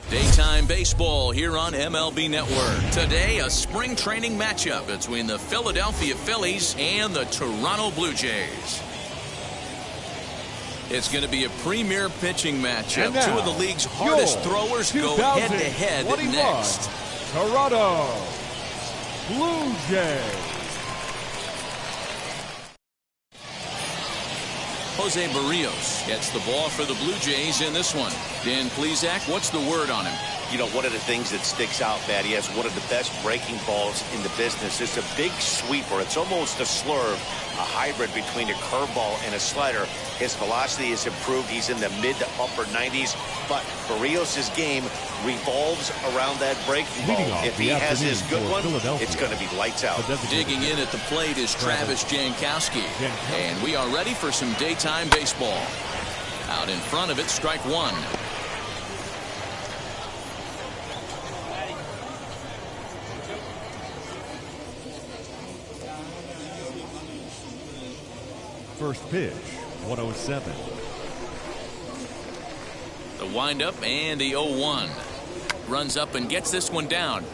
Daytime baseball here on MLB Network. Today, a spring training matchup between the Philadelphia Phillies and the Toronto Blue Jays. It's going to be a premier pitching matchup. Now, two of the league's hardest throwers go head-to-head next. Toronto Blue Jays. Jose Barrios gets the ball for the Blue Jays in this one. Dan Plesac, what's the word on him? You know, one of the things that sticks out, Matt, he has one of the best breaking balls in the business. It's a big sweeper. It's almost a slurve, a hybrid between a curveball and a slider. His velocity has improved. He's in the mid to upper 90s, but Barrios' game revolves around that breaking ball. If he has his good one, it's going to be lights out. Digging in at the plate is Travis Jankowski, and we are ready for some daytime baseball. Out in front of it, strike one. First pitch, 107. The windup and the 0-1. Runs up and gets this one down.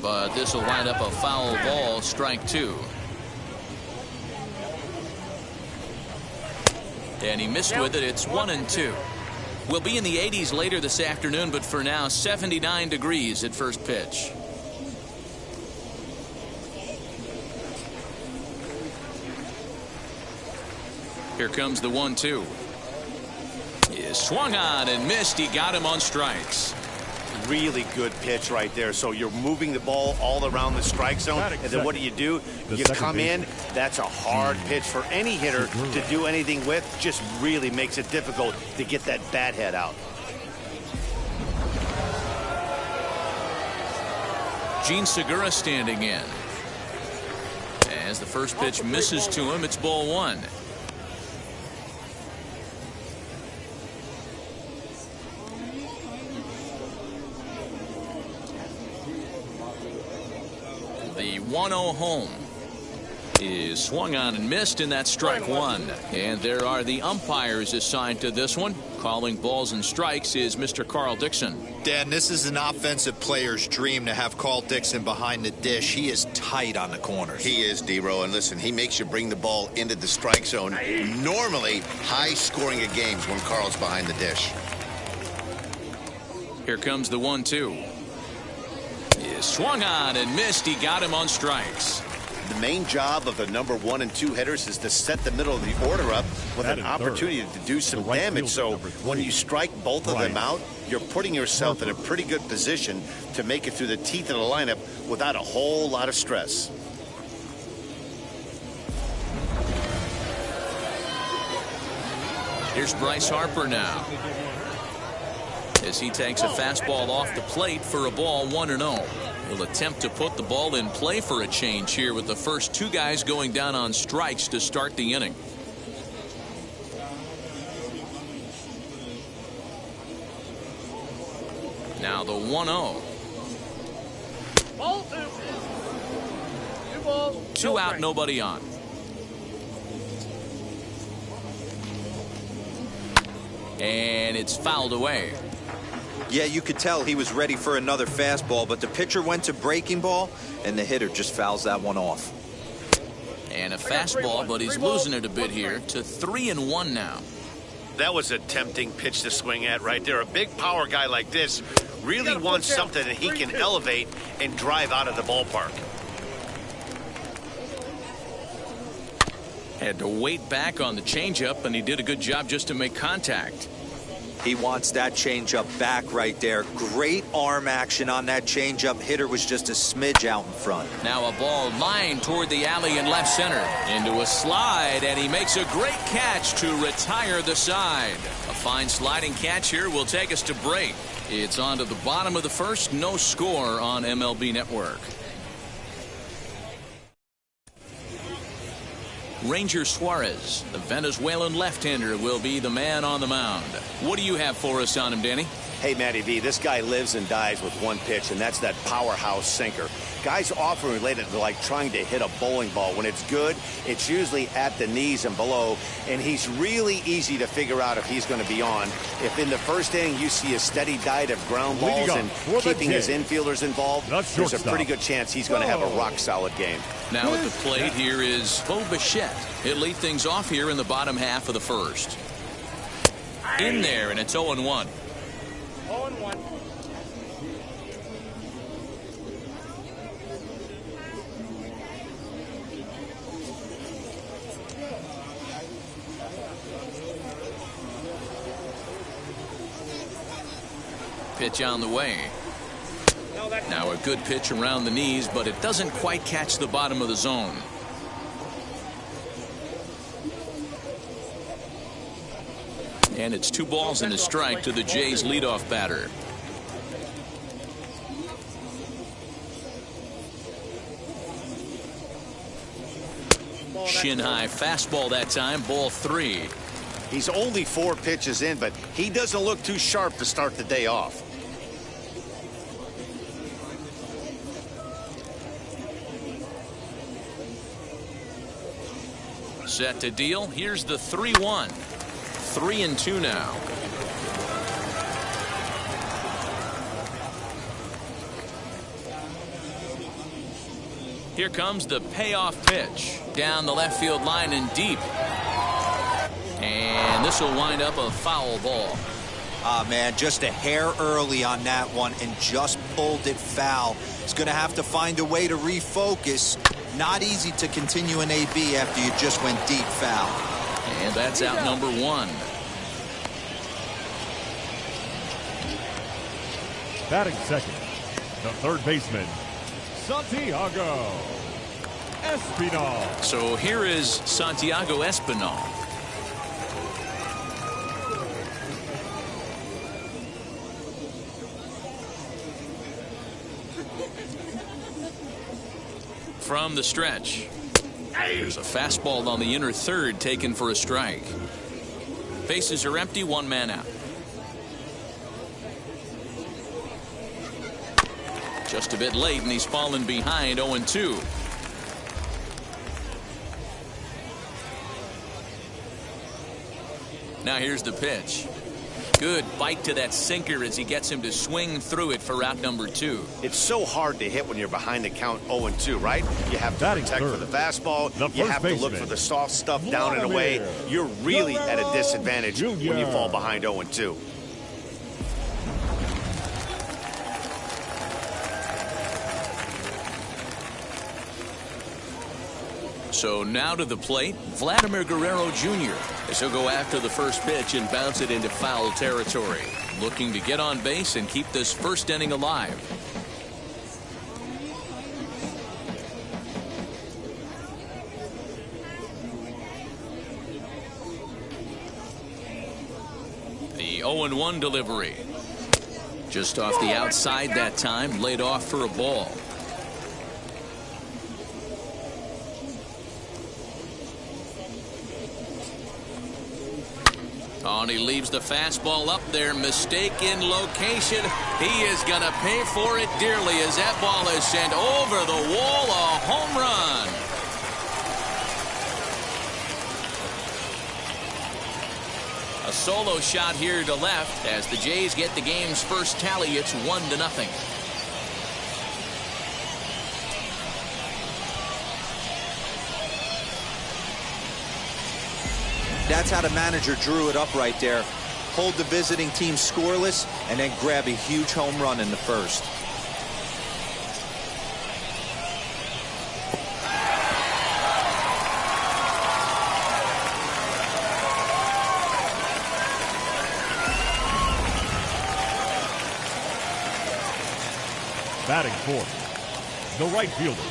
But this will wind up a foul ball, strike two. And he missed with it. It's 1-2. We'll be in the 80s later this afternoon, but for now, 79 degrees at first pitch. Here comes the 1-2. He swung on and missed. He got him on strikes. Really good pitch right there. So you're moving the ball all around the strike zone, and then what do? You come in. That's a hard pitch for any hitter to do anything with. Just really makes it difficult to get that bat head out. Gene Segura standing in. As the first pitch misses to him, it's ball one. The 1-0 home is swung on and missed, and that's strike one. And there are the umpires assigned to this one. Calling balls and strikes is Mr. Carl Dixon. Dan, this is an offensive player's dream to have Carl Dixon behind the dish. He is tight on the corners. He is, D-Row, and listen, he makes you bring the ball into the strike zone. Normally, high scoring of games when Carl's behind the dish. Here comes the 1-2. He swung on and missed. He got him on strikes. The main job of the number 1 and 2 hitters is to set the middle of the order up with an opportunity to do some damage. So when you strike both of them out, you're putting yourself in a pretty good position to make it through the teeth of the lineup without a whole lot of stress. Here's Bryce Harper now, as he takes a fastball off the plate for a ball, 1-0. He'll attempt to put the ball in play for a change here with the first two guys going down on strikes to start the inning. Now the 1-0. Two out, nobody on. And it's fouled away. Yeah, you could tell he was ready for another fastball, but the pitcher went to breaking ball, and the hitter just fouls that one off. And a fastball, but he's losing it a bit here to 3-1 now. That was a tempting pitch to swing at right there. A big power guy like this really wants something that he can elevate and drive out of the ballpark. Had to wait back on the changeup, and he did a good job just to make contact. He wants that changeup back right there. Great arm action on that changeup. Hitter was just a smidge out in front. Now a ball lined toward the alley in left center. Into a slide, and he makes a great catch to retire the side. A fine sliding catch here will take us to break. It's on to the bottom of the first. No score on MLB Network. Ranger Suarez, the Venezuelan left-hander, will be the man on the mound. What do you have for us on him, Danny? Hey, Matty V, this guy lives and dies with one pitch, and that's that powerhouse sinker. Guys often relate it to like trying to hit a bowling ball. When it's good, it's usually at the knees and below, and he's really easy to figure out if he's going to be on. If in the first inning you see a steady diet of ground balls and keeping his infielders involved, there's a pretty good chance he's going to have a rock-solid game. Now at the plate here is Bo Bichette. He'll lead things off here in the bottom half of the first. In there, and it's 0-1. 0-1. Pitch on the way. Now a good pitch around the knees, but it doesn't quite catch the bottom of the zone. And it's 2 balls and a strike to the Jays leadoff batter. Shin high fastball that time, ball 3. He's only 4 pitches in, but he doesn't look too sharp to start the day off. Set to deal. Here's the 3-1. 3-2 now. Here comes the payoff pitch. Down the left field line and deep. And this will wind up a foul ball. Man, just a hair early on that one and just pulled it foul. He's going to have to find a way to refocus. Not easy to continue an AB after you just went deep foul. And that's out number 1. Batting second, the third baseman, Santiago Espinal. So here is Santiago Espinal. From the stretch. There's a fastball on the inner third taken for a strike. Bases are empty, 1 man out. Just a bit late, and he's fallen behind 0-2. Now here's the pitch. Good bite to that sinker as he gets him to swing through it for out number 2. It's so hard to hit when you're behind the count 0-2, right? You have to protect for the fastball. You have to look for the soft stuff down and away. You're really at a disadvantage when you fall behind 0-2. So now to the plate, Vladimir Guerrero Jr. as he'll go after the first pitch and bounce it into foul territory. Looking to get on base and keep this first inning alive. The 0-1 delivery. Just off the outside that time, laid off for a ball. Oh, and he leaves the fastball up there. Mistaken location. He is going to pay for it dearly as that ball is sent over the wall. A home run. A solo shot here to left as the Jays get the game's first tally. It's 1-0. That's how the manager drew it up right there. Hold the visiting team scoreless and then grab a huge home run in the first. Batting fourth, the right fielder,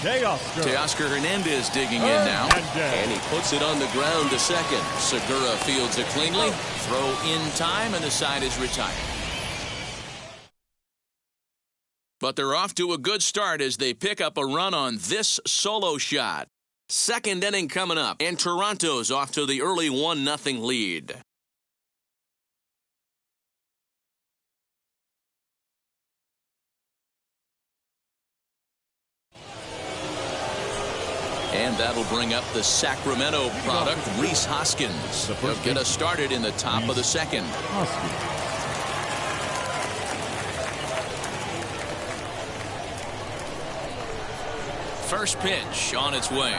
Teoscar Hernandez digging in now. And he puts it on the ground to second. Segura fields it cleanly. Throw in time, and the side is retired. But they're off to a good start as they pick up a run on this solo shot. Second inning coming up, and Toronto's off to the early 1-0 lead. And that'll bring up the Sacramento product, Rhys Hoskins. He'll get us started in the top of the second. First pitch on its way.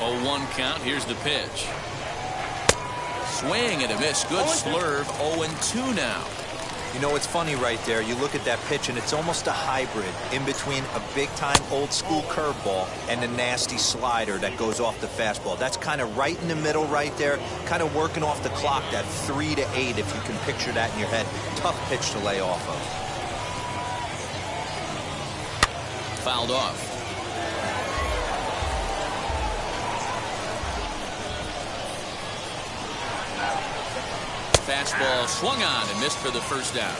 0-1 count. Here's the pitch. Swing and a miss. Good slurve. 0-2 now. You know, it's funny right there. You look at that pitch, and it's almost a hybrid in between a big-time old-school curveball and a nasty slider that goes off the fastball. That's kind of right in the middle right there, kind of working off the clock, that 3 to 8, if you can picture that in your head. Tough pitch to lay off of. Fouled off. Fastball swung on and missed for the first down.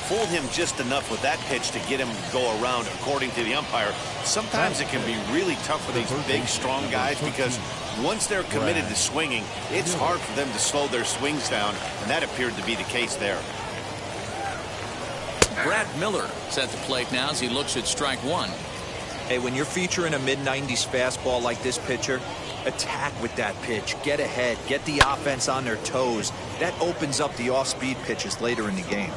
Fooled him just enough with that pitch to get him to go around, according to the umpire. Sometimes it can be really tough for these big, strong guys because once they're committed to swinging, it's hard for them to slow their swings down, and that appeared to be the case there. Brad Miller is at the plate now as he looks at strike one. Hey, when you're featuring a mid-90s fastball like this pitcher, attack with that pitch. Get ahead. Get the offense on their toes. That opens up the off-speed pitches later in the game.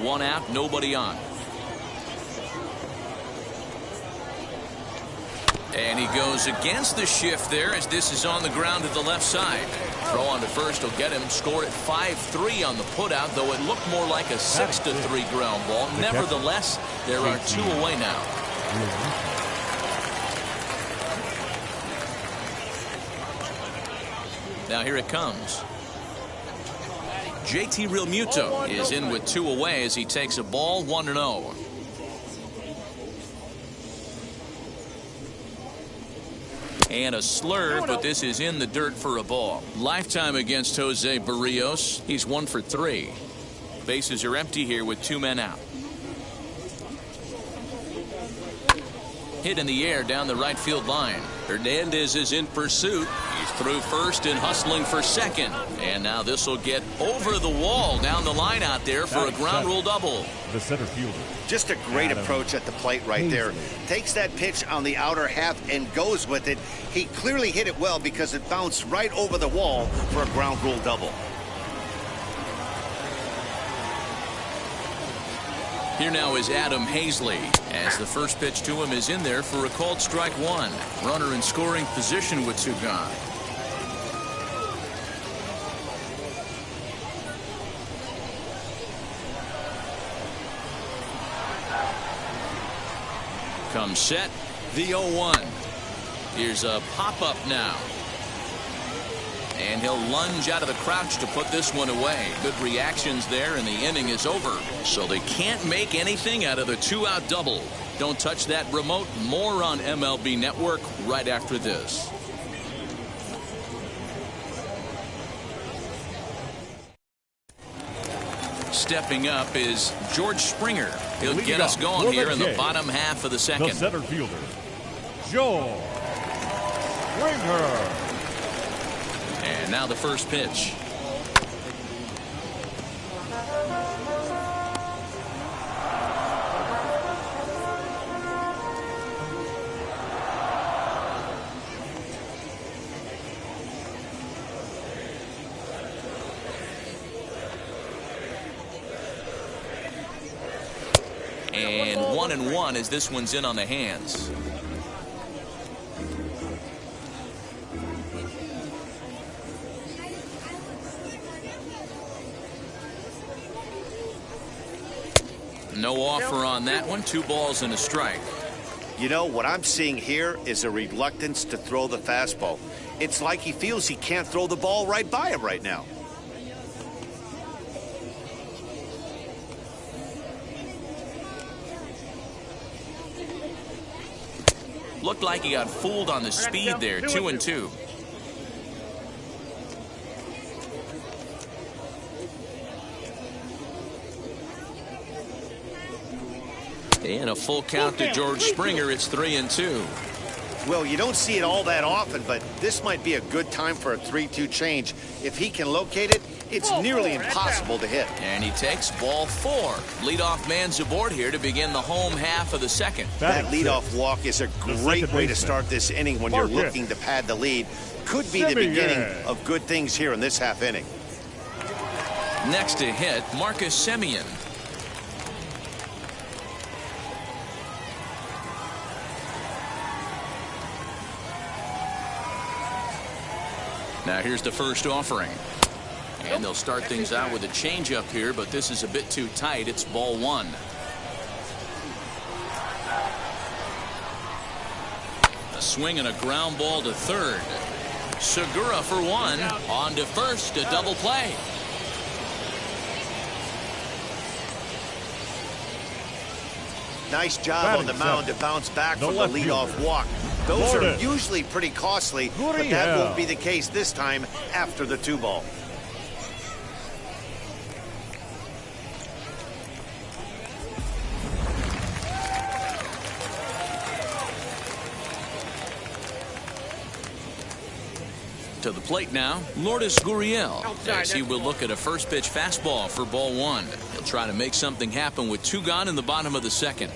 One out, nobody on. And he goes against the shift there as this is on the ground to the left side. Throw on to first will get him. Score at 5-3 on the putout, though it looked more like a 6-3 ground ball. Nevertheless, there are 2 away now. Now here it comes. JT Realmuto is in with 2 away as he takes a ball 1-0. And a slurve, but this is in the dirt for a ball. Lifetime against Jose Barrios. He's 1 for 3. Bases are empty here with 2 men out. Hit in the air down the right field line. Hernandez is in pursuit. He's through first and hustling for second. And now this will get over the wall down the line out there for a ground rule double. The center fielder. Just a great approach at the plate right there. Takes that pitch on the outer half and goes with it. He clearly hit it well because it bounced right over the wall for a ground rule double. Here now is Adam Hazley as the first pitch to him is in there for a called strike one. Runner in scoring position with 2 gone. Comes set, the 0-1. Here's a pop-up now. And he'll lunge out of the crouch to put this one away. Good reactions there, and the inning is over. So they can't make anything out of the 2-out double. Don't touch that remote. More on MLB Network right after this. Stepping up is George Springer. He'll get us going here in the bottom half of the second. The center fielder, George Springer. And now the first pitch. 1-1 as this one's in on the hands. No offer on that one. 2 balls and a strike. You know, what I'm seeing here is a reluctance to throw the fastball. It's like he feels he can't throw the ball right by him right now. Looked like he got fooled on the speed there. 2-2. And a full count to George Springer. It's 3-2. Well, you don't see it all that often, but this might be a good time for a 3-2 change. If he can locate it, it's nearly impossible to hit. And he takes ball 4. Leadoff man's aboard here to begin the home half of the second. That leadoff walk is a great way to start this inning when you're looking to pad the lead. Could be the beginning of good things here in this half inning. Next to hit, Marcus Semien. Now here's the first offering. And they'll start things out with a changeup here, but this is a bit too tight. It's ball 1. A swing and a ground ball to third. Segura for 1. On to first, a double play. Nice job on the mound to bounce back from the leadoff walk. Those are usually pretty costly, but that won't be the case this time after the 2-ball. To the plate now, Lourdes Gurriel, as he will look at a first pitch fastball for ball 1. He'll try to make something happen with 2 gone in the bottom of the second.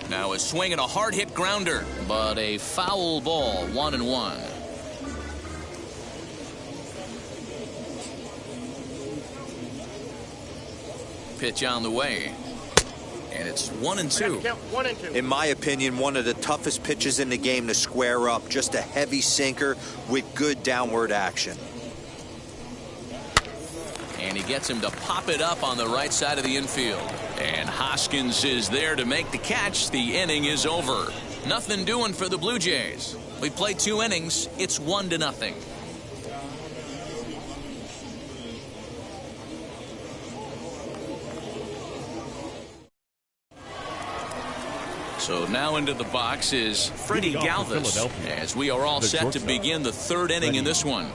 Now a swing and a hard hit grounder, but a foul ball. 1-1. Pitch on the way, and it's 1-2. In my opinion, one of the toughest pitches in the game to square up. Just a heavy sinker with good downward action. And he gets him to pop it up on the right side of the infield. And Hoskins is there to make the catch. The inning is over. Nothing doing for the Blue Jays. We played 2 innings. It's 1-0. So now into the box is Freddie Galvis, as we are all set to begin the 3rd inning in this one.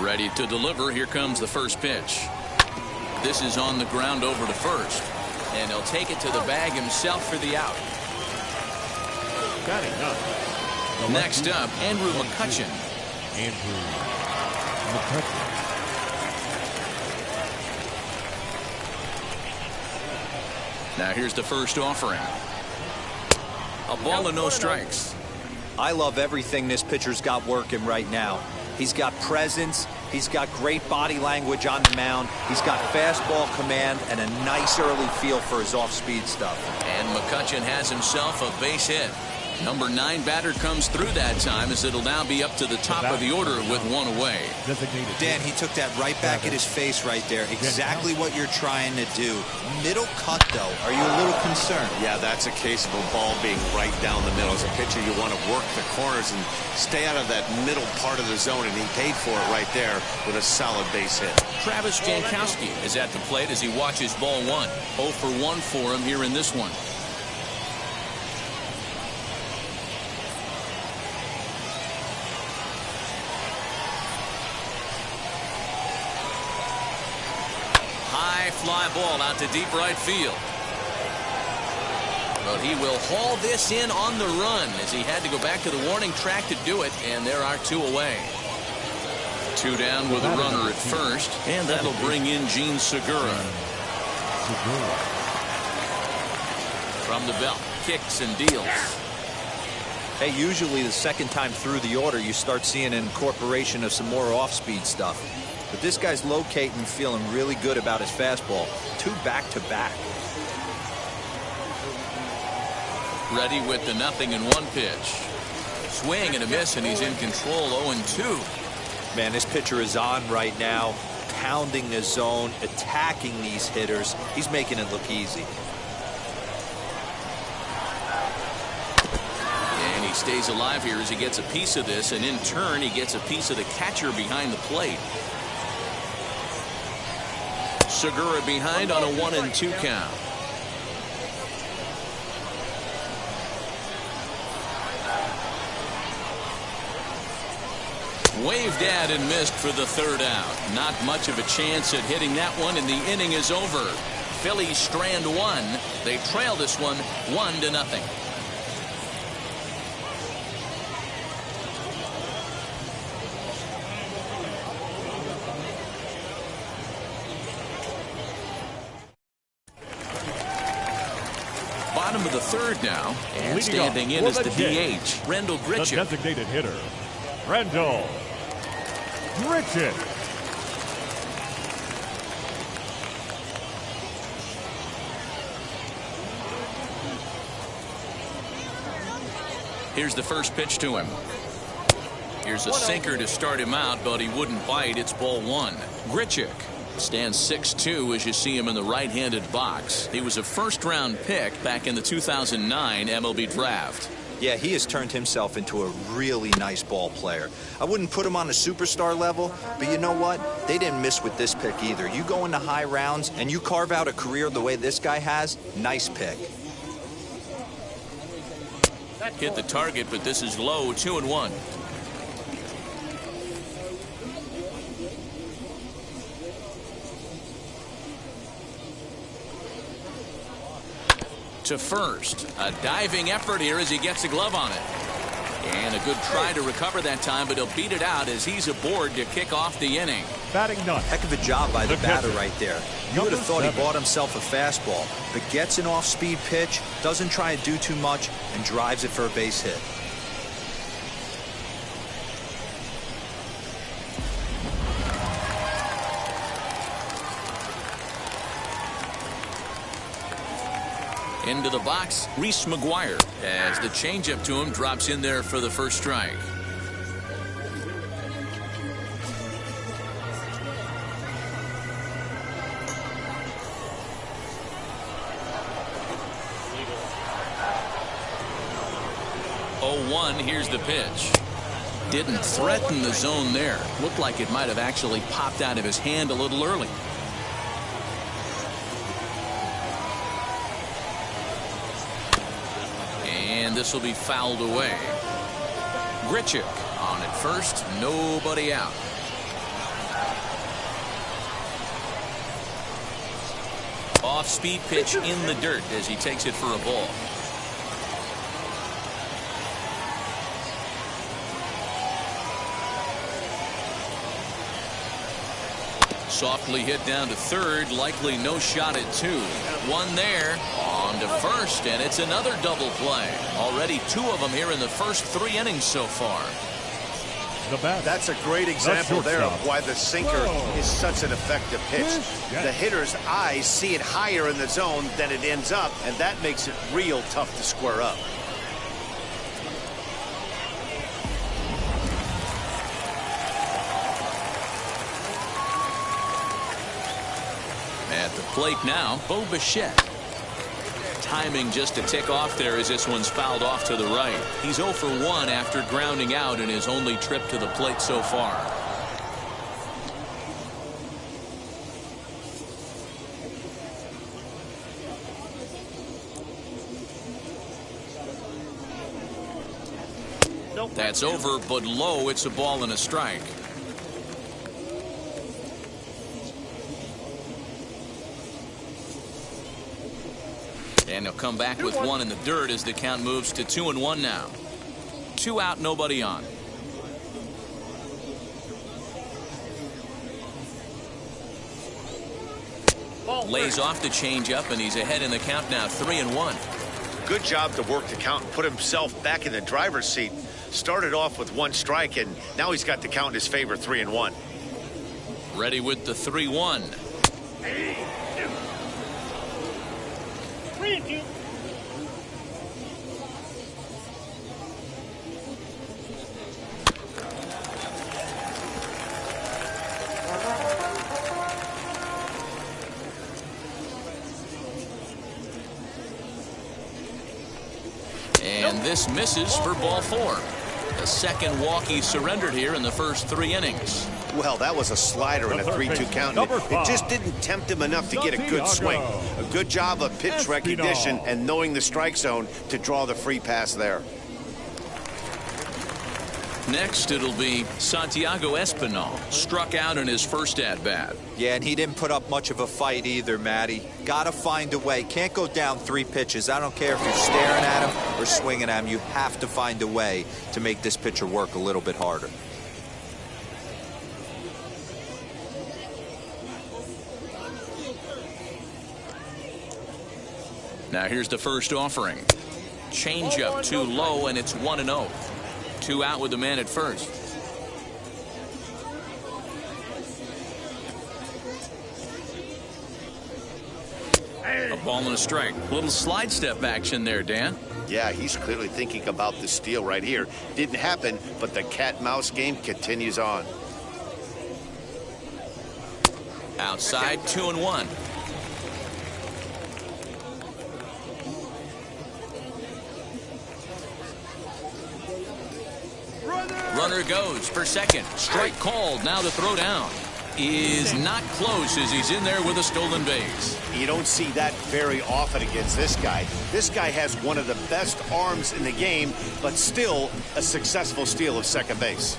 Ready to deliver. Here comes the first pitch. This is on the ground over to first, and he'll take it to the bag himself for the out. Next up, Andrew McCutchen. Now here's the first offering. A ball and no strikes. I love everything this pitcher's got working right now. He's got presence. He's got great body language on the mound. He's got fastball command and a nice early feel for his off-speed stuff. And McCutchen has himself a base hit. Number 9 batter comes through that time, as it'll now be up to the top of the order with 1 away. Dan, he took that right back at his face right there. Exactly what you're trying to do. Middle cut, though. Are you a little concerned? Yeah, that's a case of a ball being right down the middle. As a pitcher, you want to work the corners and stay out of that middle part of the zone, and he paid for it right there with a solid base hit. Travis Jankowski is at the plate as he watches ball 1. 0 for 1 for him here in this one. Fly ball out to deep right field. But he will haul this in on the run, as he had to go back to the warning track to do it, and there are 2 away. 2 down with a runner at first, and that'll bring in Gene Segura. From the belt, kicks and deals. Hey, usually the second time through the order, you start seeing an incorporation of some more off-speed stuff. But this guy's locating, feeling really good about his fastball. 2 back-to-back. Ready with the 0-1 pitch. Swing and a miss, and he's in control. 0-2. Man, this pitcher is on right now, pounding the zone, attacking these hitters. He's making it look easy. And he stays alive here as he gets a piece of this, and in turn he gets a piece of the catcher behind the plate. Segura behind on a 1-2 count. Waved at and missed for the 3rd out. Not much of a chance at hitting that one, and the inning is over. Phillies strand 1. They trail this one 1-0. Bottom of the 3rd now, and Leading standing in for is the Jays, DH, Rendell the Grichuk. designated hitter, Rendell Grichuk. Here's the first pitch to him. Here's a sinker to start him out, but he wouldn't bite. It's ball 1. Grichuk stands 6'2" as you see him in the right-handed box. He was a first-round pick back in the 2009 MLB draft. Yeah, he has turned himself into a really nice ball player. I wouldn't put him on a superstar level, but you know what? They didn't miss with this pick either. You go into high rounds and you carve out a career the way this guy has, nice pick. Hit the target, but this is low. 2-1. To first. A diving effort here as he gets a glove on it. And a good try to recover that time, but he'll beat it out as he's aboard to kick off the inning. Batting ninth. Heck of a job by the batter right there. You would have thought he 7. bought himself a fastball, but gets an off-speed pitch, doesn't try to do too much, and drives it for a base hit. Into the box, Reese McGuire, as the changeup to him drops in there for the first strike. Here's the pitch. Didn't threaten the zone there. Looked like it might have actually popped out of his hand a little early. And this will be fouled away. Grichuk on at first, nobody out. Off-speed pitch in the dirt as he takes it for a ball. Softly hit down to third, likely no shot at 2. One there, on to first, and it's another double play. Already 2 of them here in the first 3 innings so far. The bat. That's a great example there of why the sinker is such an effective pitch. The hitter's eyes see it higher in the zone than it ends up, and that makes it real tough to square up. At the plate now, Bo Bichette. Timing just to tick off there as this one's fouled off to the right. He's 0 for 1 after grounding out in his only trip to the plate so far. That's over, but low. It's a ball and a strike. And he'll come back with 1 in the dirt as the count moves to 2-1 now. 2 out, nobody on. Lays off the changeup, and he's ahead in the count now, 3-1. good job to work the count and put himself back in the driver's seat. Started off with 1 strike, and now he's got the count in his favor, 3-1. Ready with the 3-1. 3-2. And this misses for ball 4. The second walk he surrendered here in the first 3 innings. Well, that was a slider in a 3-2 count. It just didn't tempt him enough to get a good swing. A good job of pitch recognition and knowing the strike zone to draw the free pass there. Next, it'll be Santiago Espinal. Struck out in his first at-bat. Yeah, and he didn't put up much of a fight either, Matty. Got to find a way. Can't go down 3 pitches. I don't care if you're staring at him or swinging at him. You have to find a way to make this pitcher work a little bit harder. Now here's the first offering. Changeup too low, and it's 1-0. 2 out with the man at first. A ball and a strike. Little slide step action there, Dan. Yeah, he's clearly thinking about the steal right here. Didn't happen, but the cat-mouse game continues on. Outside, 2-1. Runner goes for second. Strike called. Now to throw down. Is not close as he's in there with a stolen base. You don't see that very often against this guy. This guy has one of the best arms in the game, but still a successful steal of second base.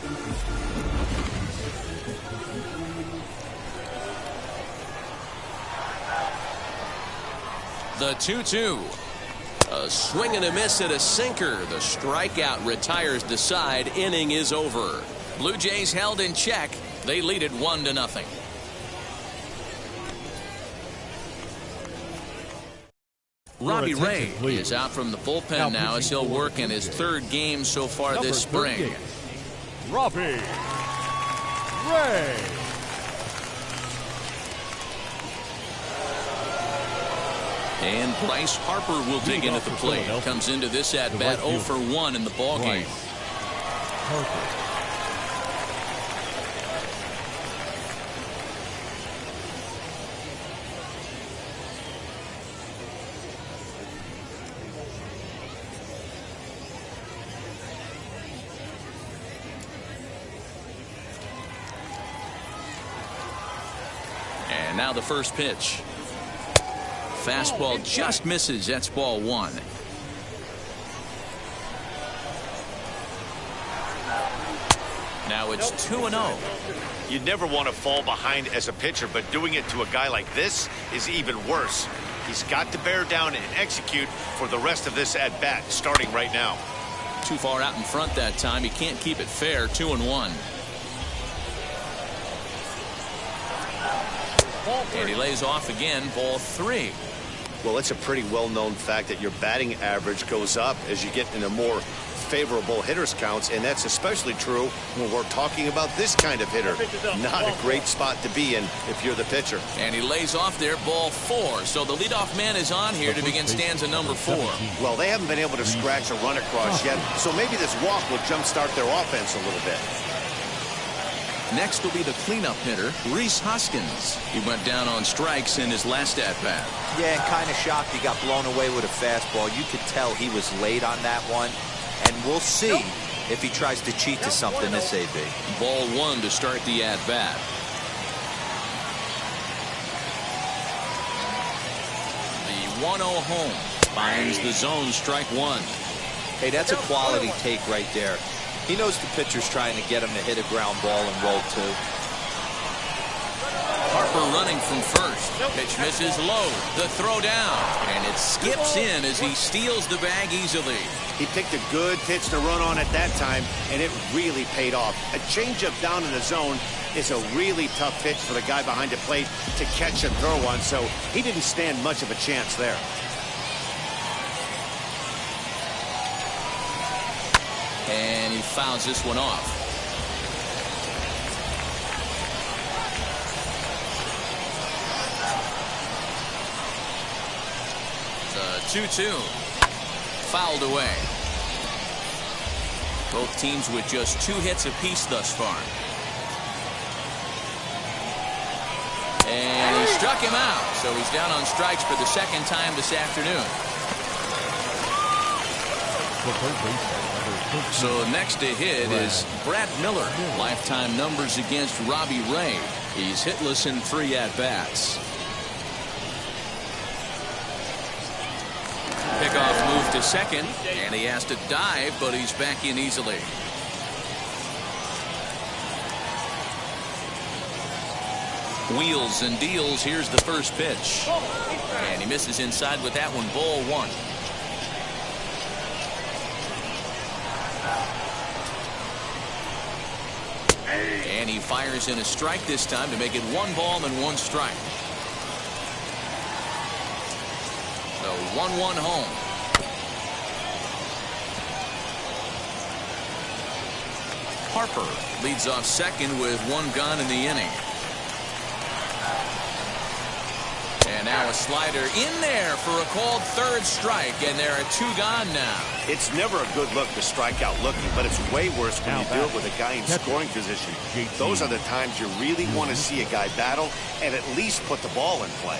The 2-2. A swing and a miss at a sinker. The strikeout retires the side. Inning is over. Blue Jays held in check. They lead it 1-0. Robbie Ray is out from the bullpen now as he'll work in his 3rd game so far this spring. Robbie Ray. And Bryce Harper will dig in at the plate. Comes into this at-bat 0 for 1 in the ballgame. And now the first pitch. Fastball just misses. That's ball 1. Now it's 2-0. You never want to fall behind as a pitcher, but doing it to a guy like this is even worse. He's got to bear down and execute for the rest of this at-bat, starting right now. Too far out in front that time. He can't keep it fair. 2-1. And he lays off again. Ball 3. Well, it's a pretty well-known fact that your batting average goes up as you get into more favorable hitters counts, and that's especially true when we're talking about this kind of hitter. Not a great spot to be in if you're the pitcher. And he lays off there. Ball 4. So the leadoff man is on here to begin stanza number 4. Well, they haven't been able to scratch a run across yet, so maybe this walk will jumpstart their offense a little bit. Next will be the cleanup hitter, Rhys Hoskins. He went down on strikes in his last at-bat. Yeah, and kind of shocked he got blown away with a fastball. You could tell he was late on that one. And we'll see if he tries to cheat to something this AB. Ball 1 to start the at-bat. The 1-0 home finds the zone, strike 1. Hey, that's a quality take right there. He knows the pitcher's trying to get him to hit a ground ball and roll 2. Harper running from first. Pitch misses low. The throw down. And it skips in as he steals the bag easily. He picked a good pitch to run on at that time, and it really paid off. A changeup down in the zone is a really tough pitch for the guy behind the plate to catch and throw on, so he didn't stand much of a chance there. And he fouls this one off. The 2-2. Fouled away. Both teams with just 2 hits apiece thus far. And he struck him out, so he's down on strikes for the second time this afternoon. So next to hit is Brad Miller. Lifetime numbers against Robbie Ray. He's hitless in 3 at-bats. Pickoff move to second, and he has to dive, but he's back in easily. Wheels and deals. Here's the first pitch. And he misses inside with that one. Ball 1. And he fires in a strike this time to make it 1 ball and 1 strike. So 1-1 home. Harper leads off second with 1 gone in the inning. And now a slider in there for a called 3rd strike, and there are 2 gone now. It's never a good look to strike out looking, but it's way worse when you do it with a guy in scoring position. Those are the times you really want to see a guy battle and at least put the ball in play.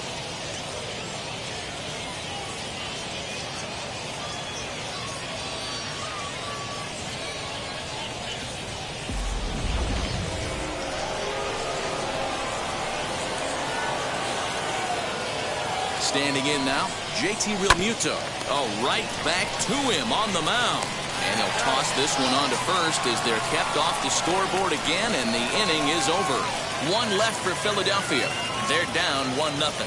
Standing in now, JT Realmuto. Oh, right back to him on the mound. And he'll toss this one on to first as they're kept off the scoreboard again, and the inning is over. 1 left for Philadelphia. They're down 1-0.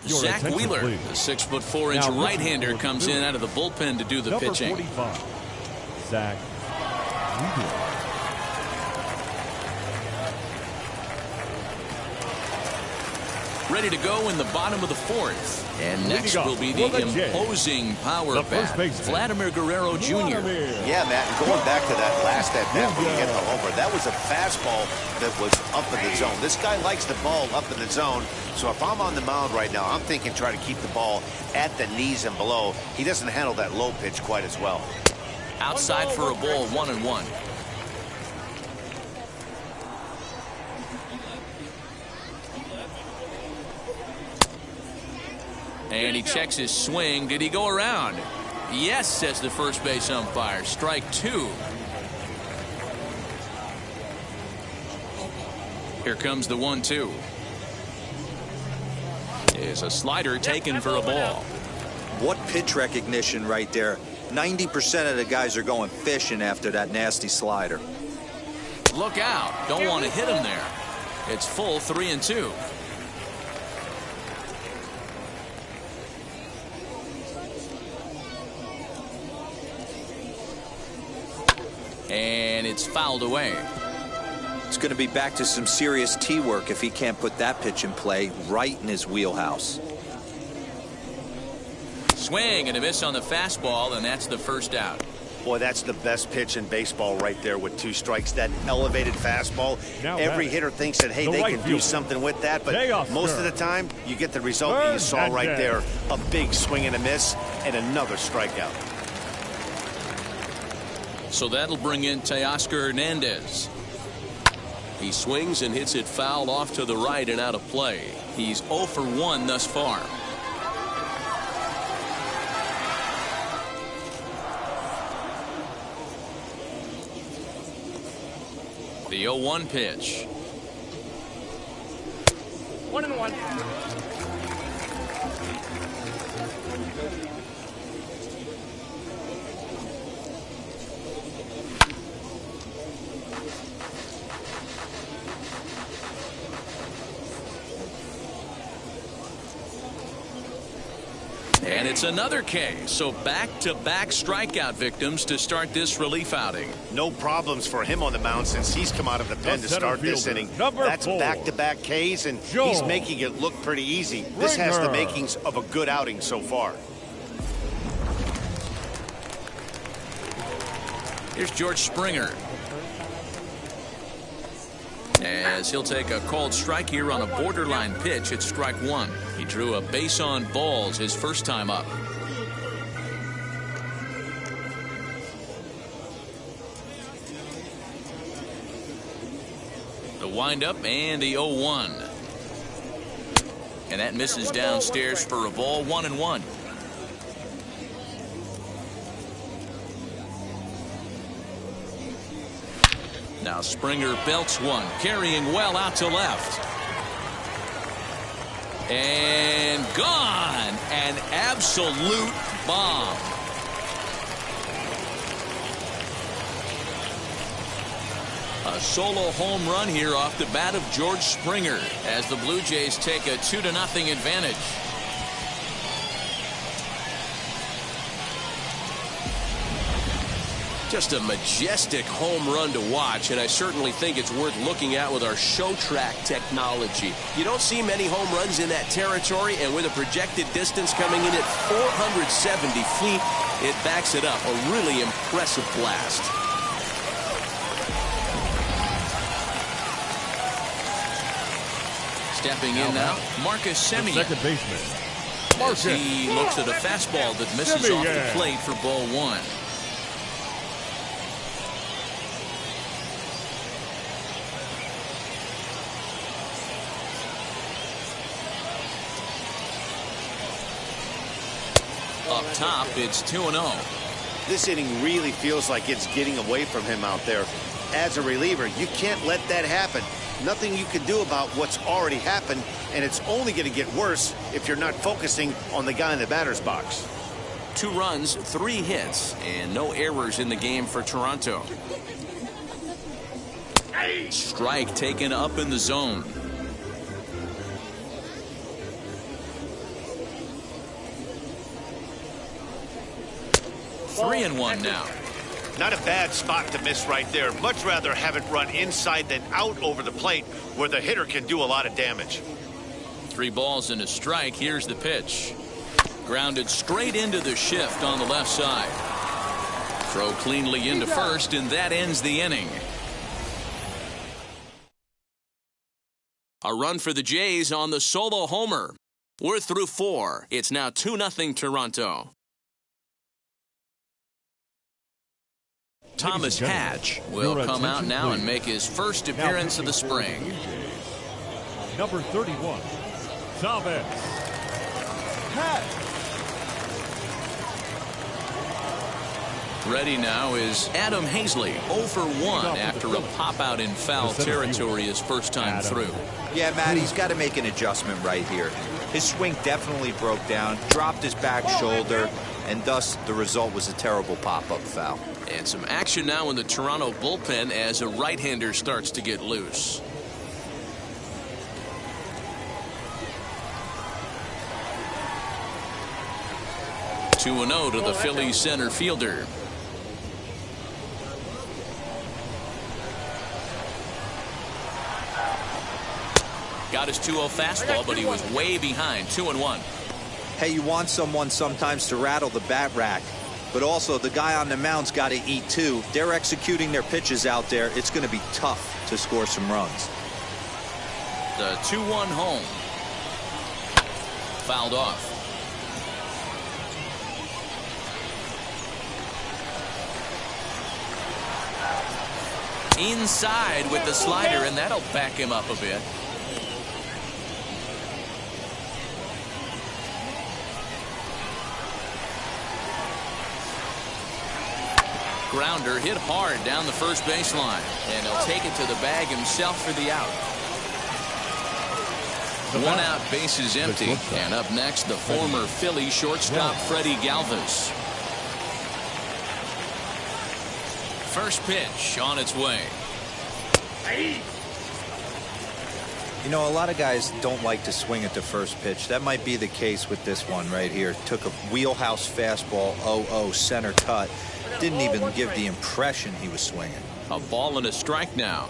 Zach Wheeler, the 6'4" right-hander, comes in out of the bullpen to do the pitching. 45, Zach Wheeler. Ready to go in the bottom of the 4th. And next will be the imposing power bat, Vladimir Guerrero Jr. Yeah, Matt, and going back to that last at-bat when you get the homer, that was a fastball that was up in the zone. This guy likes the ball up in the zone, so if I'm on the mound right now, I'm thinking try to keep the ball at the knees and below. He doesn't handle that low pitch quite as well. Outside for a ball, 1-1. And he checks his swing. Did he go around? Yes, says the first base umpire. Strike 2. Here comes the 1-2. Is a slider taken for a ball. What pitch recognition right there. 90% of the guys are going fishing after that nasty slider. Look out. Don't want to hit him there. It's full 3-2. And it's fouled away. It's going to be back to some serious tee work if he can't put that pitch in play right in his wheelhouse. Swing and a miss on the fastball, and that's the first out. Boy, that's the best pitch in baseball right there with 2 strikes. That elevated fastball. Every hitter thinks that, hey, they can do something with that, but most of the time you get the result that you saw right there. A big swing and a miss and another strikeout. So that'll bring in Teoscar Hernandez. He swings and hits it foul off to the right and out of play. He's 0 for 1 thus far. The 0-1 pitch. 1-1. And it's another K. So back-to-back strikeout victims to start this relief outing. No problems for him on the mound since he's come out of the pen to start this inning. That's back-to-back Ks, and he's making it look pretty easy. This has the makings of a good outing so far. Here's George Springer. As he'll take a called strike here on a borderline pitch at strike one. He drew a base on balls his first time up. The windup and the 0-1. And that misses downstairs for a ball, 1-1. Now Springer belts one, carrying well out to left. And gone. An absolute bomb. A solo home run here off the bat of George Springer as the Blue Jays take a 2-0 advantage. Just a majestic home run to watch, and I certainly think it's worth looking at with our show track technology. You don't see many home runs in that territory, and with a projected distance coming in at 470 feet, it backs it up. A really impressive blast. Stepping in now, Marcus Semien. Second baseman. As he looks at a fastball that misses off the plate for ball one. Up top, it's 2-0. This inning really feels like it's getting away from him out there. As a reliever, you can't let that happen. Nothing you can do about what's already happened, and it's only going to get worse if you're not focusing on the guy in the batter's box. 2 runs, 3 hits, and no errors in the game for Toronto. Strike taken up in the zone. Three and one now. Not a bad spot to miss right there. Much rather have it run inside than out over the plate where the hitter can do a lot of damage. 3 balls and a strike. Here's the pitch. Grounded straight into the shift on the left side. Throw cleanly into first, and that ends the inning. A run for the Jays on the solo homer. We're through 4. It's now 2-0 Toronto. Thomas Hatch will come out now and make his first appearance of the spring. Number 31, Thomas Hatch. Ready now is Adam Hazley, 0 for 1 after a pop-out in foul territory his first time through. Yeah, Matt, he's got to make an adjustment right here. His swing definitely broke down, dropped his back shoulder, and thus the result was a terrible pop-up foul. And some action now in the Toronto bullpen as a right-hander starts to get loose. Two 2-0 to the Phillies center fielder. Got his 2-0 fastball, but he was way behind. 2-1. Hey, you want someone sometimes to rattle the bat rack, but also the guy on the mound's got to eat too. If they're executing their pitches out there, it's going to be tough to score some runs. The 2-1 home. Fouled off. Inside with the slider, and that'll back him up a bit. Grounder hit hard down the first baseline, and he'll take it to the bag himself for the out. 1 out, bases empty, and up next the former Philly shortstop Freddie Galvis. First pitch on its way. You know, a lot of guys don't like to swing at the first pitch. That might be the case with this one right here. Took a wheelhouse fastball, 0-0 center cut. Didn't even give the impression he was swinging. A ball and a strike now.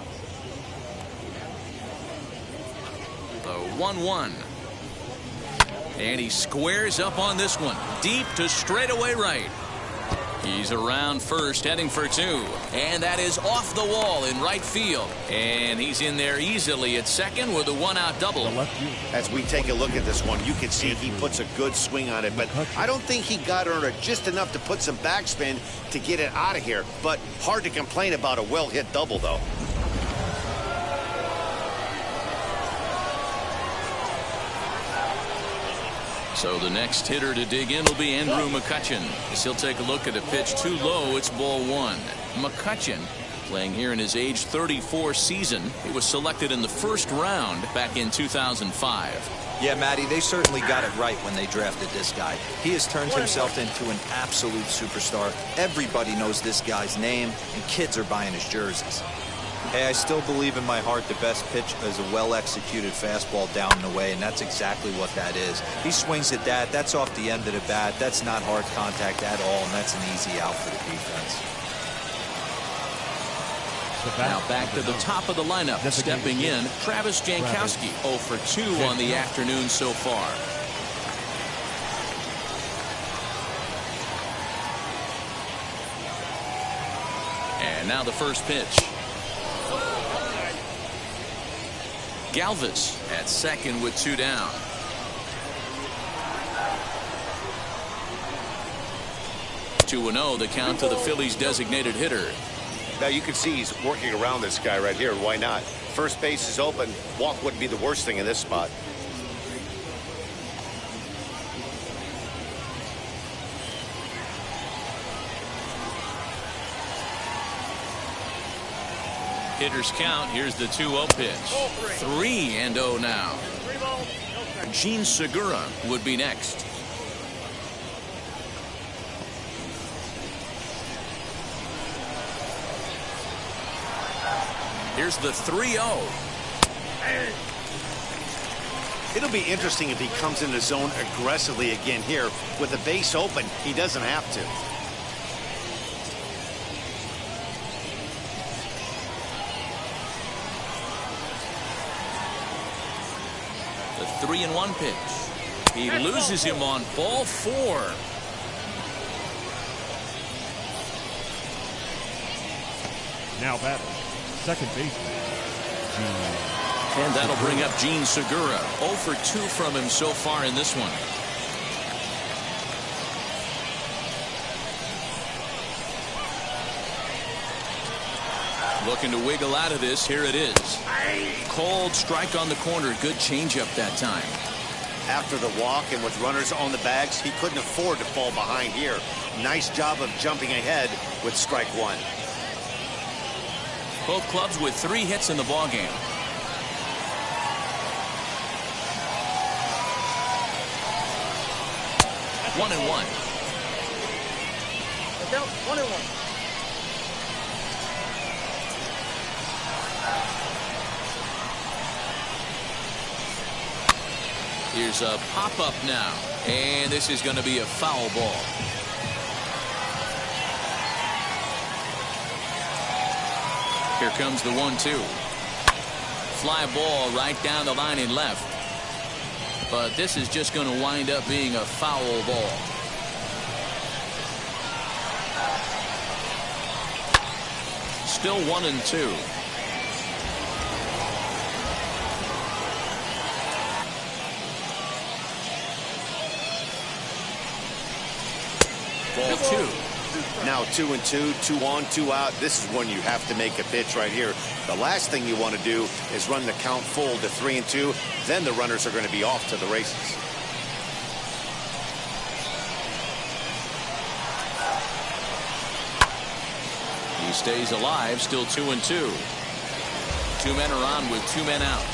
The 1-1. And he squares up on this one. Deep to straightaway right. He's around first, heading for two. And that is off the wall in right field. And he's in there easily at second with a one-out double. As we take a look at this one, you can see he puts a good swing on it, but I don't think he got under just enough to put some backspin to get it out of here. But hard to complain about a well-hit double, though. So the next hitter to dig in will be Andrew McCutchen. As he'll take a look at a pitch too low, it's ball one. McCutchen playing here in his age 34 season. He was selected in the first round back in 2005. Yeah, Matty, they certainly got it right when they drafted this guy. He has turned himself into an absolute superstar. Everybody knows this guy's name, and kids are buying his jerseys. Hey, I still believe in my heart the best pitch is a well-executed fastball down and away, and that's exactly what that is. He swings at that. That's off the end of the bat. That's not hard contact at all, and that's an easy out for the defense. Now back to the top of the lineup. Stepping in, Travis Jankowski, 0 for 2 on the afternoon so far. And now the first pitch. Galvis at second with 2 down. Two and 0 the count to the Phillies designated hitter. Now you can see he's working around this guy right here. Why not? First base is open. Walk wouldn't be the worst thing in this spot. Hitters count. Here's the 2-0 pitch. 3-0 now. Gene Segura would be next. Here's the 3-0. It'll be interesting if he comes in the zone aggressively again here. With the base open, he doesn't have to. The 3-1 pitch. He loses him on ball 4. Now batting, second baseman, Gene. And that'll bring up Gene Segura. 0 for 2 from him so far in this one. Looking to wiggle out of this. Here it is. Cold strike on the corner. Good changeup that time. After the walk and with runners on the bags, he couldn't afford to fall behind here. Nice job of jumping ahead with strike one. Both clubs with 3 hits in the ballgame. One and one. Down 1-1. Here's a pop-up now. And this is going to be a foul ball. Here comes the 1-2. Fly ball right down the line and left. But this is just going to wind up being a foul ball. Still 1-2. Ball 2. Now 2-2, 2 on, 2 out. This is when you have to make a pitch right here. The last thing you want to do is run the count full to 3-2. Then the runners are going to be off to the races. He stays alive, still 2-2. 2 men are on with 2 men out.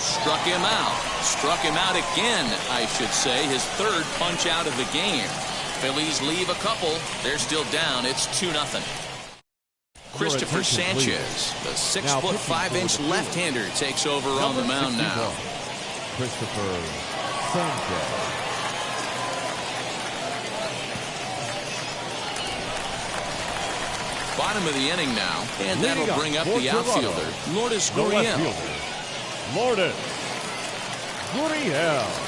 Struck him out. Struck him out again, I should say. His 3rd punch out of the game. Phillies leave a couple. They're still down. It's 2-0. Christopher Sanchez, the 6'5" left-hander, takes over on the mound now. Christopher Sanchez. Bottom of the inning now, and that'll bring up the outfielder, Lourdes Gurriel. Lourdes Gurriel.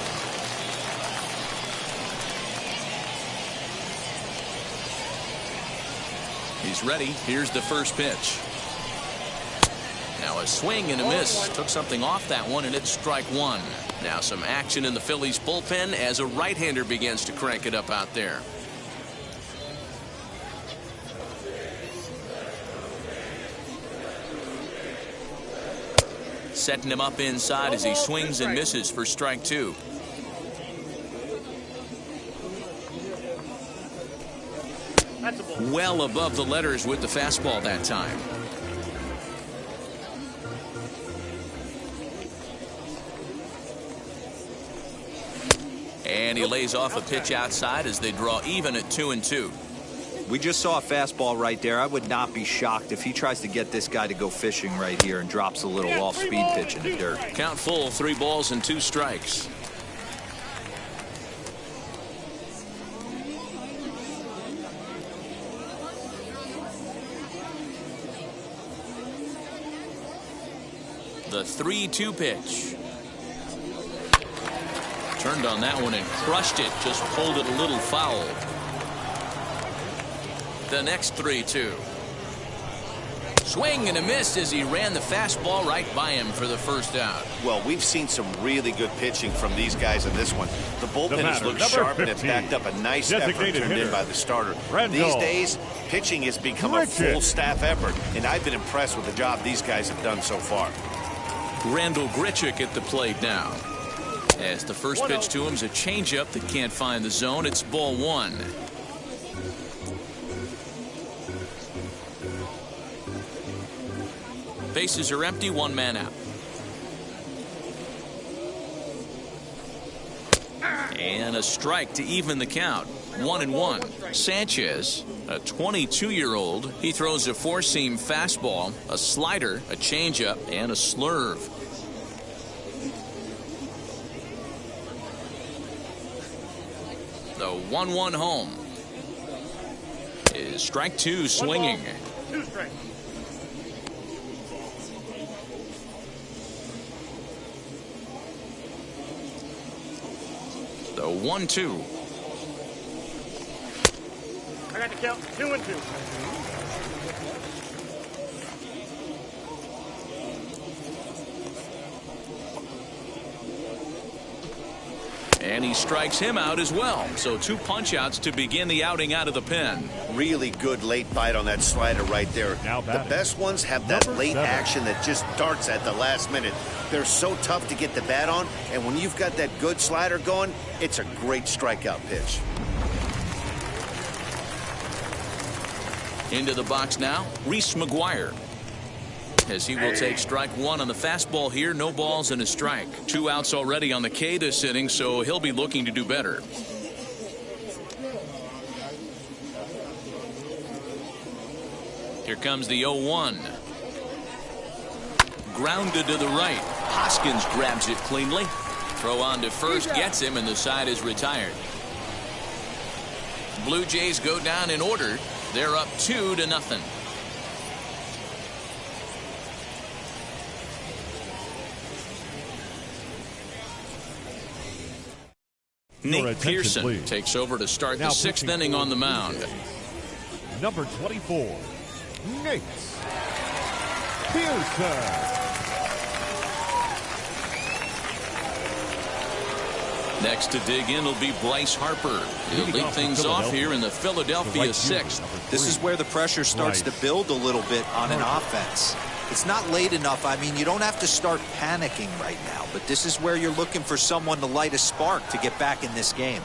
He's ready. Here's the first pitch. Now a swing and a miss. Took something off that one, and it's strike one. Now some action in the Phillies bullpen as a right-hander begins to crank it up out there. Setting him up inside as he swings and misses for strike two. Well above the letters with the fastball that time. And he lays off a pitch outside as they draw even at 2-2. We just saw a fastball right there. I would not be shocked if he tries to get this guy to go fishing right here and drops a little off-speed pitch in the dirt. Count full, 3 balls and 2 strikes. The 3-2 pitch. Turned on that one and crushed it. Just pulled it a little foul. The next 3-2. Swing and a miss as he ran the fastball right by him for the first out. Well, we've seen some really good pitching from these guys in this one. The bullpen has looked sharp, and it's backed up a nice effort turned in by the starter. These days, pitching has become a full staff effort, and I've been impressed with the job these guys have done so far. Randall Grichuk at the plate now. As the first pitch to him is a changeup that can't find the zone. It's ball one. Bases are empty, 1 man out. And a strike to even the count. 1-1. Sanchez, a 22-year-old, he throws a 4-seam fastball, a slider, a changeup, and a slurve. The 1-1 home is strike 2 swinging. 2 strikes. The 1-2. I got the count. 2-2. And he strikes him out as well. So 2 punch outs to begin the outing out of the pen. Really good late bite on that slider right there. The best ones have that late action that just darts at the last minute. They're so tough to get the bat on, and when you've got that good slider going, it's a great strikeout pitch. Into the box now, Reese McGuire. As he will take strike 1 on the fastball here. No balls and a strike. 2 outs already on the K this inning, so he'll be looking to do better. Here comes the 0-1. Grounded to the right. Hoskins grabs it cleanly. Throw on to first, gets him, and the side is retired. Blue Jays go down in order. They're up 2-0. Nate Pearson takes over to start the 6th inning on the mound. Number 24, Nate Pearson. Next to dig in will be Bryce Harper. He'll lead things off here in the Philadelphia 6th. This is where the pressure starts to build a little bit on an offense. It's not late enough. I mean, you don't have to start panicking right now, but this is where you're looking for someone to light a spark to get back in this game.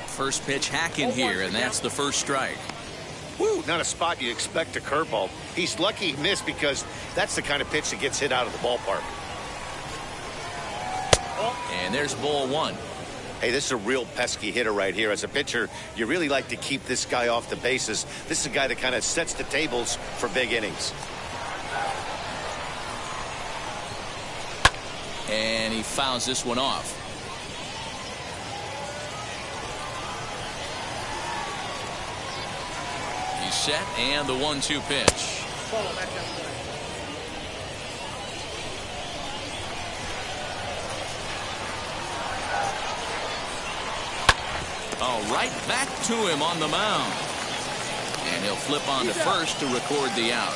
First pitch hacking here, and that's the first strike. Woo, not a spot you expect a curveball. He's lucky he missed because that's the kind of pitch that gets hit out of the ballpark. And there's ball 1. Hey, this is a real pesky hitter right here. As a pitcher, you really like to keep this guy off the bases. This is a guy that kind of sets the tables for big innings. And he fouls this one off. He's set, and the 1-2 pitch. Oh, right back to him on the mound. And he'll flip on to first to record the out.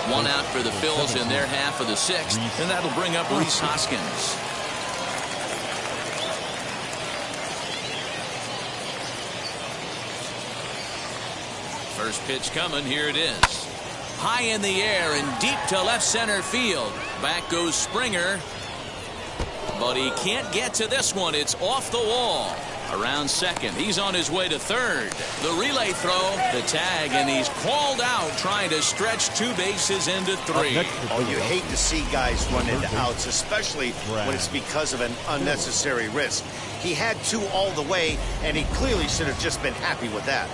One out for the Phillies in their half of the sixth, and that'll bring up Rhys Hoskins. First pitch coming. Here it is. High in the air and deep to left center field. Back goes Springer. But he can't get to this one. It's off the wall. Around second. He's on his way to third. The relay throw, the tag, and he's called out trying to stretch 2 bases into 3. Oh, you hate to see guys run into outs, especially when it's because of an unnecessary risk. He had 2 all the way, and he clearly should have just been happy with that.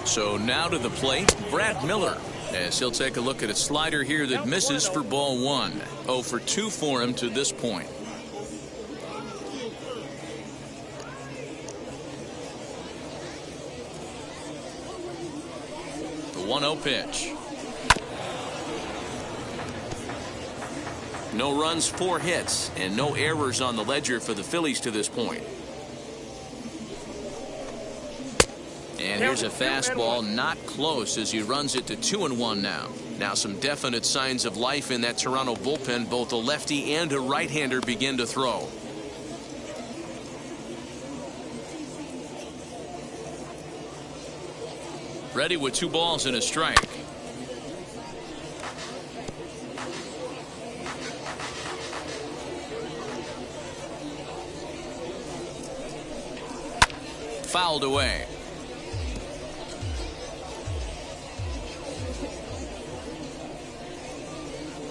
So now to the plate, Brad Miller, as he'll take a look at a slider here that misses for ball 1. 0 for 2 for him to this point. The 1-0 pitch. No runs, 4 hits, and no errors on the ledger for the Phillies to this point. And here's a fastball not close as he runs it to 2-1 now. Now some definite signs of life in that Toronto bullpen. Both a lefty and a right-hander begin to throw. Ready with 2 balls and a strike. Fouled away.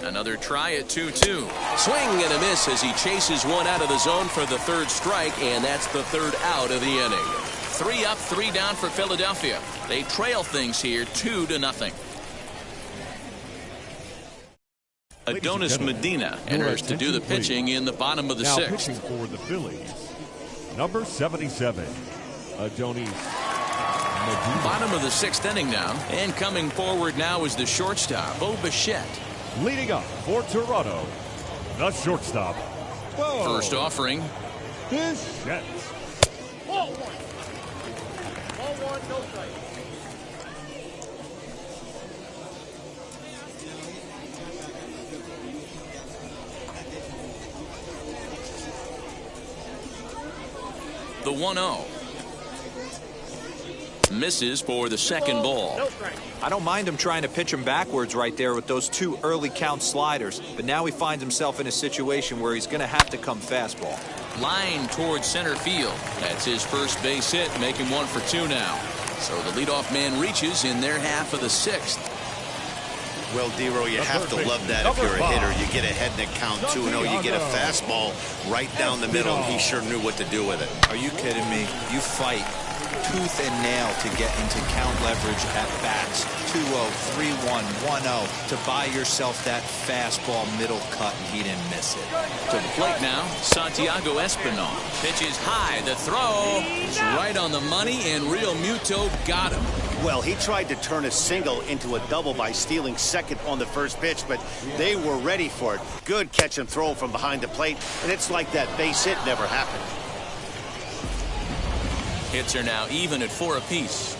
Another try at 2-2. Swing and a miss as he chases one out of the zone for the 3rd strike, and that's the 3rd out of the inning. 3 up, 3 down for Philadelphia. They trail things here 2-0. Adonis Medina enters to do the pitching in the bottom of the 6th. Pitching for the Phillies, number 77, Adonis Medina. Bottom of the 6th inning now, and coming forward now is the shortstop, Bo Bichette. Leading up for Toronto, the shortstop. First offering. Bichette. Ball 1. Ball 1, no strike. The 1-0. Misses for the 2nd ball. No strike. I don't mind him trying to pitch him backwards right there with those 2 early count sliders, but now he finds himself in a situation where he's going to have to come fastball. Line towards center field. That's his first base hit, making 1 for 2 now. So the leadoff man reaches in their half of the 6th. Well, Dero, you have to love that if you're a hitter. You get ahead in the count 2-0. You get a fastball right down the middle, and he sure knew what to do with it. Are you kidding me? You fight tooth and nail to get into count leverage at bats. 2-0, 3-1, 1-0 to buy yourself that fastball middle cut, and he didn't miss it. To the plate now, Santiago Espinal. Pitches high. The throw is right on the money, and Real Muto got him. Well, he tried to turn a single into a double by stealing second on the first pitch, but they were ready for it. Good catch and throw from behind the plate, and it's like that base hit never happened. Hits are now even at 4 apiece.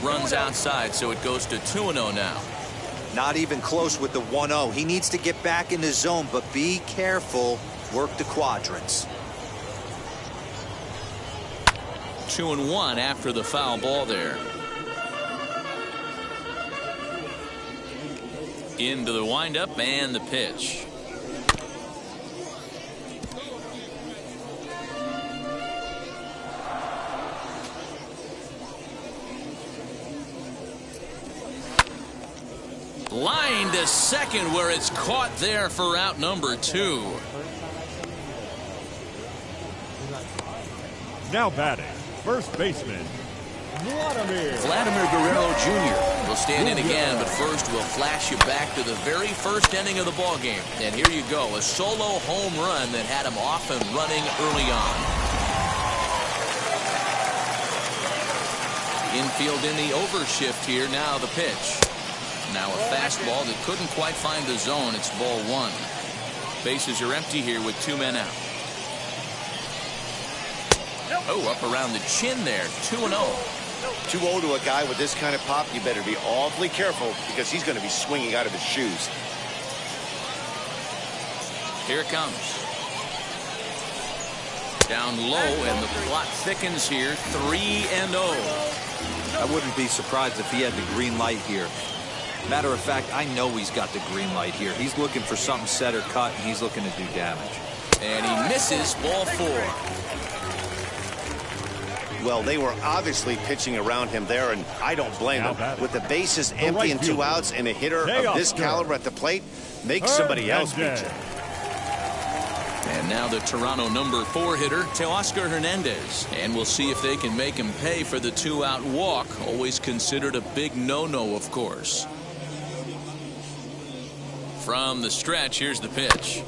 Runs outside, so it goes to 2-0 now. Not even close with the 1-0. He needs to get back in the zone, but be careful. Work the quadrants. 2-1 after the foul ball there. Into the windup and the pitch. to second, where it's caught there for out number 2. Now batting, first baseman, Vladimir Guerrero Jr. will stand in again, but first we'll flash you back to the very first inning of the ball game. And here you go, a solo home run that had him off and running early on. Infield in the overshift here. Now the pitch. Now a fastball that couldn't quite find the zone. It's ball 1. Bases are empty here with 2 men out. Oh, up around the chin there. 2-0. 2-0 to a guy with this kind of pop, you better be awfully careful because he's going to be swinging out of his shoes. Here it comes. Down low, and the plot thickens here. 3-0. I wouldn't be surprised if he had the green light here. Matter of fact, I know he's got the green light here. He's looking for something set or cut, and he's looking to do damage. And he misses. Ball 4. Well, they were obviously pitching around him there, and I don't blame them. With the bases empty and 2 outs, and a hitter of this caliber at the plate makes somebody else beat you. And now the Toronto number 4 hitter, Teoscar Hernandez. And we'll see if they can make him pay for the 2-out walk. Always considered a big no-no, of course. From the stretch, here's the pitch.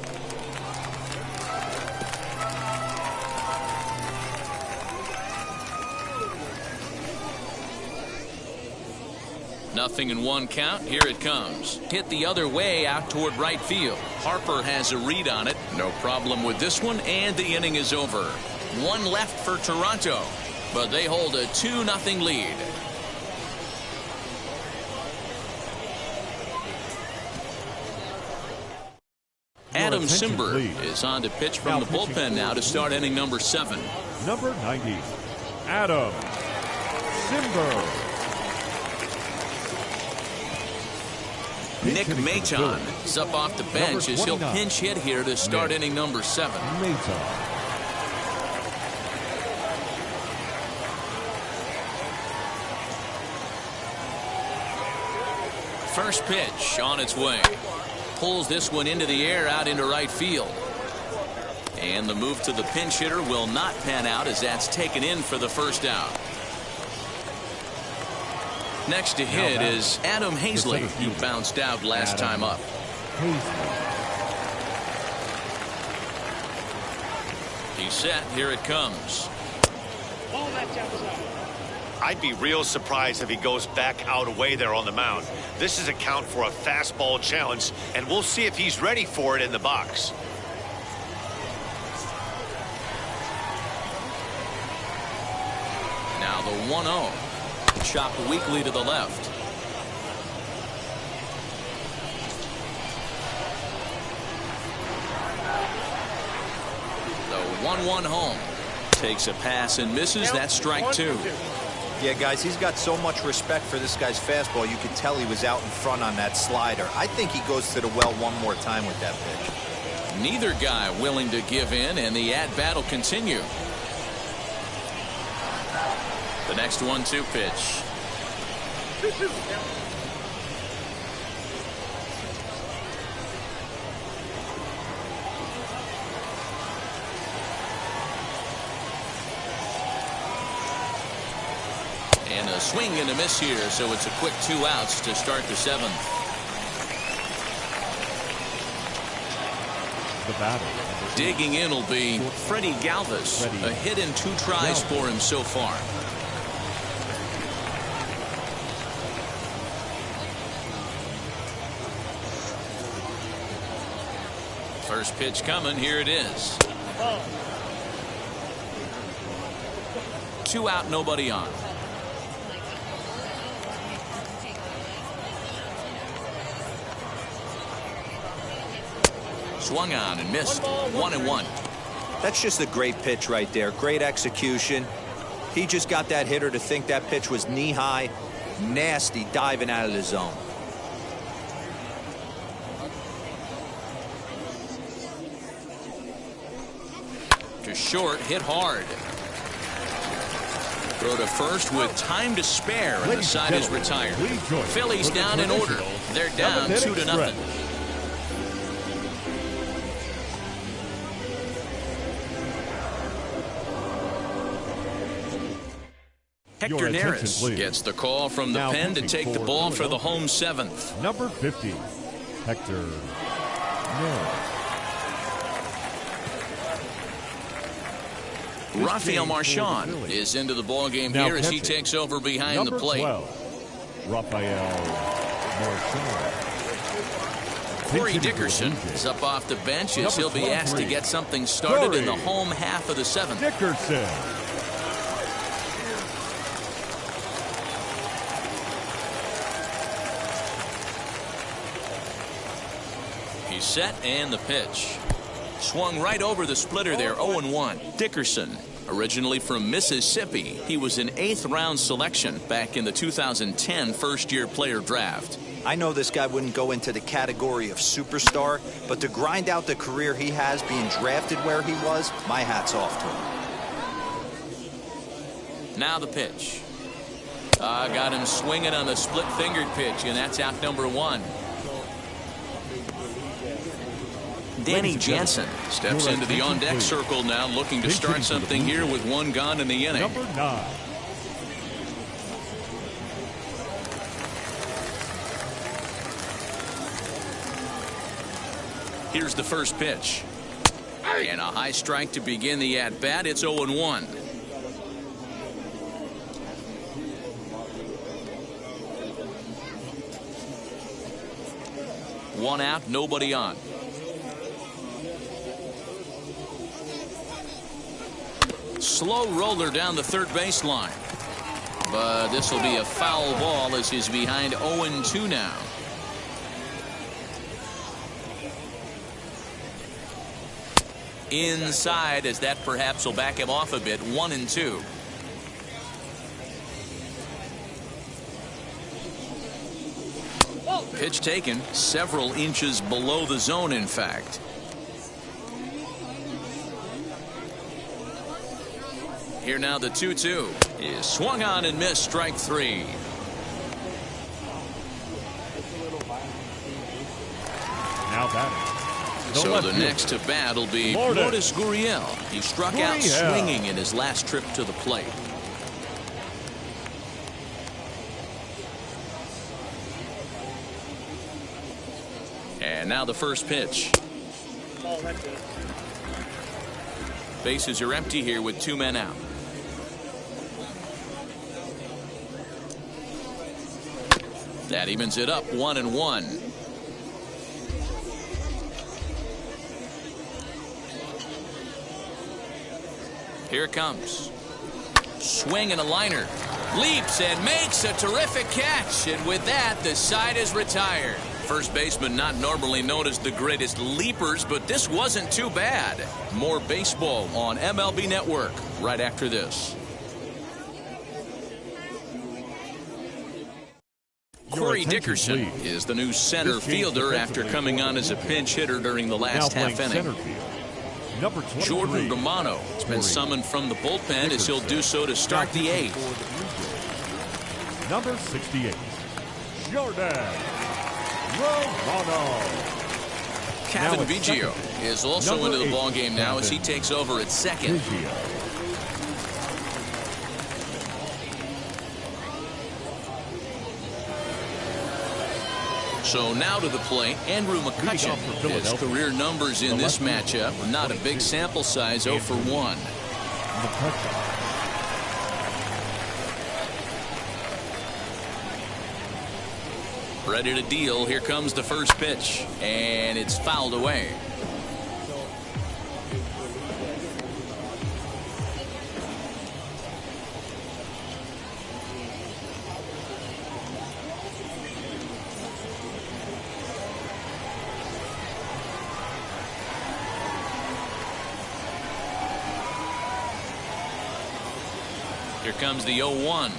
Nothing in 1 count. Here it comes. Hit the other way out toward right field. Harper has a read on it. No problem with this one, and the inning is over. 1 left for Toronto, but they hold a 2-0 lead. Adam Simber is on to pitch from the bullpen now to start inning number 7. Number 90, Adam Simber. Nick Maton is up off the bench as he'll pinch hit here to start inning number 7. First pitch on its way. Pulls this one into the air out into right field. And the move to the pinch hitter will not pan out as that's taken in for the first out. Next to hit is Adam Hazley, who bounced out last time up. He's set. Here it comes. I'd be real surprised if he goes back out away there on the mound. This is a count for a fastball challenge, and we'll see if he's ready for it in the box. Now the 1-0. Chopped weakly to the left. The 1-1 home. Takes a pass and misses. That's strike 2. Yeah, guys, he's got so much respect for this guy's fastball. You could tell he was out in front on that slider. I think he goes to the well one more time with that pitch. Neither guy willing to give in, and the at-bat will continue. The next 1-2 pitch. And a swing and a miss here, so it's a quick 2 outs to start the 7th. The batter. Digging in will be Freddie Galvis. A hit in 2 tries for him so far. First pitch coming. Here it is. 2 out, nobody on. Swung on and missed. 1-1. That's just a great pitch right there. Great execution. He just got that hitter to think that pitch was knee-high. Nasty diving out of the zone. To short, hit hard. Throw to first with time to spare, and the side is retired. Phillies down in order. They're down 2-0. Hector Neris gets the call from the pen to take the ball for the home seventh. Number 50, Hector Neris. Rafael Marchand is into the ball game here as he takes over behind the plate. 12, Rafael Marchand. Corey Dickerson is up off the bench as he'll be asked to get something started in the home half of the seventh. Dickerson. He's set and the pitch. Swung right over the splitter there, 0-1. Dickerson, originally from Mississippi, he was an 8th round selection back in the 2010 first-year player draft. I know this guy wouldn't go into the category of superstar, but to grind out the career he has being drafted where he was, my hat's off to him. Now the pitch. Got him swinging on the split-fingered pitch, and that's out number 1. Danny Jansen steps into the on-deck circle now, looking to start something here with 1 gone in the inning. Number 9. Here's the first pitch. And a high strike to begin the at-bat. It's 0-1. One out, nobody on. Slow roller down the third baseline. But this will be a foul ball as he's behind 0-2 now. Inside as that perhaps will back him off a bit. 1-2. Pitch taken several inches below the zone, in fact. Here now the 2-2 is swung on and missed, strike 3. Now batting. So the next to bat will be Lourdes Gurriel. He struck out swinging in his last trip to the plate. And now the first pitch. Bases are empty here with 2 men out. That evens it up, 1-1. Here it comes. Swing and a liner. Leaps and makes a terrific catch. And with that, the side is retired. First baseman not normally known as the greatest leapers, but this wasn't too bad. More baseball on MLB Network right after this. Corey Dickerson is the new center fielder after coming on as a pinch hitter during the last half inning. Jordan Romano has been summoned from the bullpen as he'll do so to start the 8th. Number 68, Jordan Romano. Kevin Biggio is also into the ballgame now as he takes over at second. So now to the plate, Andrew McCutchen. His career numbers in this matchup, not a big sample size, 0 for 1. Ready to deal. Here comes the first pitch, and it's fouled away. Here comes the 0-1.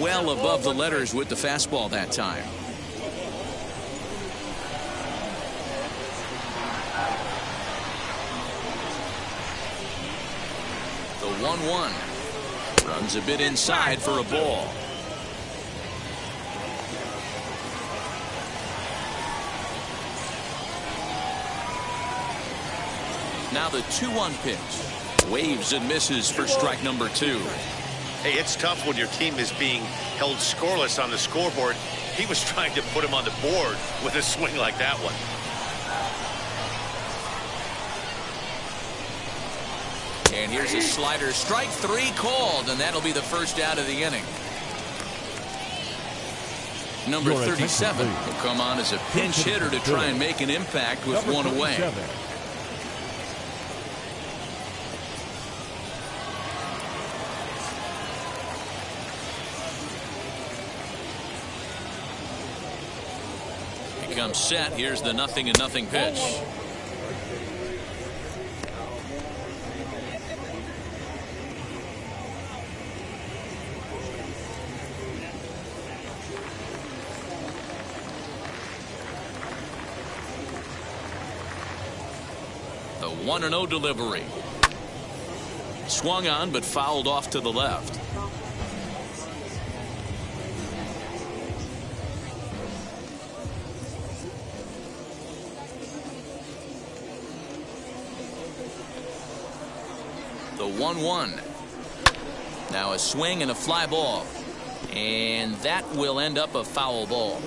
Well above the letters with the fastball that time. The 1-1. Runs a bit inside for a ball. Now the 2-1 pitch. Waves and misses for strike number 2. Hey, it's tough when your team is being held scoreless on the scoreboard. He was trying to put him on the board with a swing like that one. And here's a slider. Strike 3 called, and that'll be the first out of the inning. Number 37 will come on as a pinch hitter to try and make an impact with one away. He comes set. Here's the 0-0 pitch. The 1-0 delivery. Swung on but fouled off to the left. The 1-1. Now a swing and a fly ball. And that will end up a foul ball.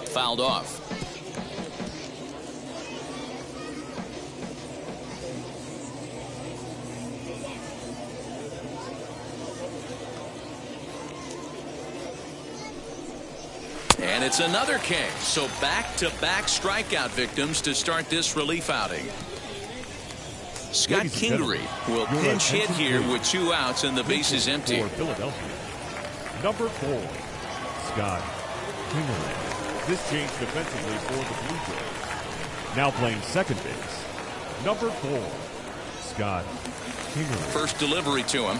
Fouled off. And it's another K. So back-to-back strikeout victims to start this relief outing. Scott Kingery will pinch hit here with 2 outs and the bases empty. For Philadelphia, number 4, Scott Kingery. This changed defensively for the Blue Jays. Now playing second base, number 4, Scott Kingery. First delivery to him.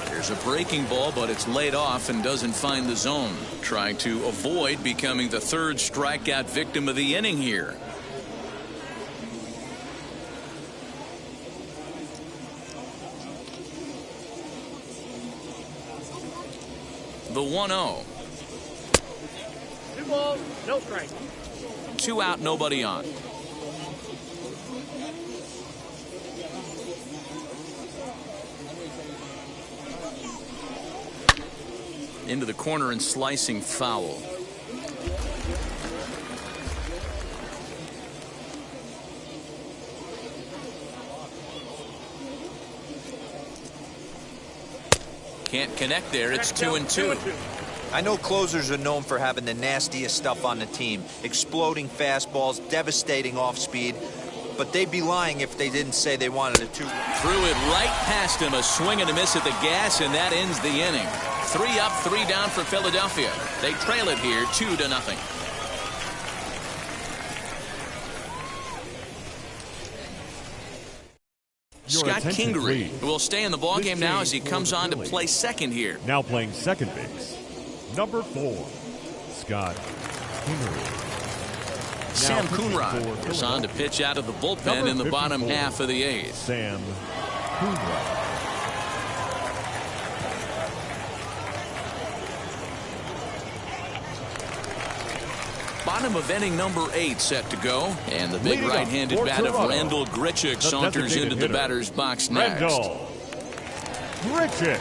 There's a breaking ball, but it's laid off and doesn't find the zone. Trying to avoid becoming the 3rd strikeout victim of the inning here. The 1-0. 2 balls, no strike. 2 out, nobody on. Into the corner and slicing foul. Can't connect there. It's 2-2. I know closers are known for having the nastiest stuff on the team. Exploding fastballs, devastating off speed. But they'd be lying if they didn't say they wanted a 2. Threw it right past him. A swing and a miss at the gas, and that ends the inning. 3 up, 3 down for Philadelphia. They trail it here 2-0. Scott Kingery will stay in the ballgame now as he comes on to play second here. Now playing second base, number 4, Scott Kingery. Sam Coonrod is on to pitch out of the bullpen in the bottom half of the 8th. Sam Coonrod. Bottom of inning number 8 set to go, and the big right-handed bat of Randall Grichuk saunters into the batter's box next. Randall Grichuk.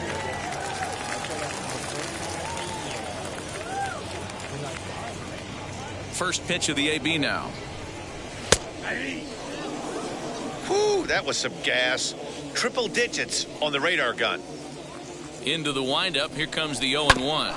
First pitch of the AB now. Whew, that was some gas. Triple digits on the radar gun. Into the windup. Here comes the 0-1.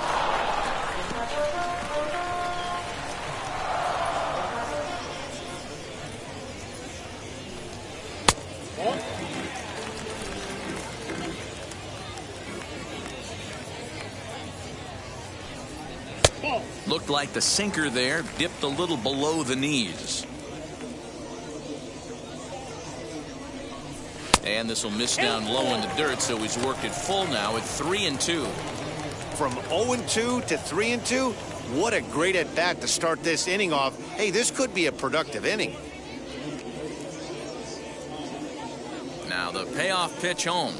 Looked like the sinker there dipped a little below the knees. And this will miss down low in the dirt, so he's worked it full now at 3-2. From 0-2 to 3-2, what a great at bat to start this inning off. Hey, this could be a productive inning. Now the payoff pitch home.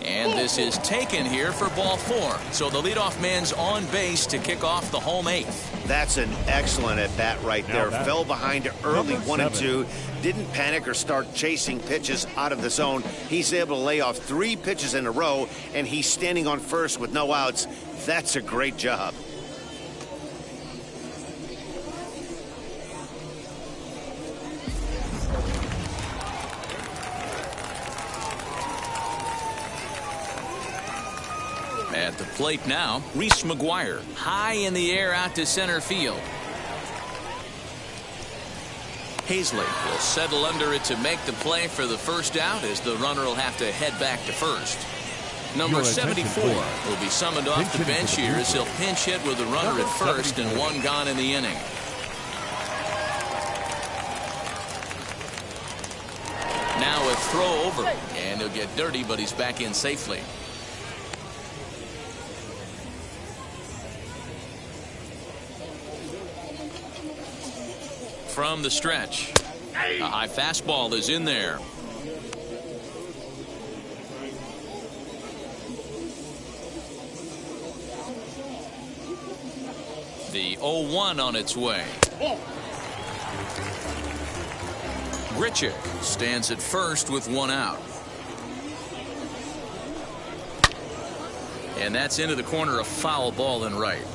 And this is taken here for ball 4. So the leadoff man's on base to kick off the home 8th. That's an excellent at bat right there. Fell behind early, 1 and 2. Didn't panic or start chasing pitches out of the zone. He's able to lay off 3 pitches in a row, and he's standing on first with no outs. That's a great job. At the plate now, Reese McGuire, high in the air out to center field. Hazley will settle under it to make the play for the first out, as the runner will have to head back to first. Number 74 will be summoned off the bench here as he'll pinch hit with the runner at first and 1 gone in the inning. Now a throw over, and he'll get dirty, but he's back in safely. From the stretch, a high fastball is in there. The 0-1 on its way. Grichuk stands at first with 1 out. And that's into the corner, a foul ball in right.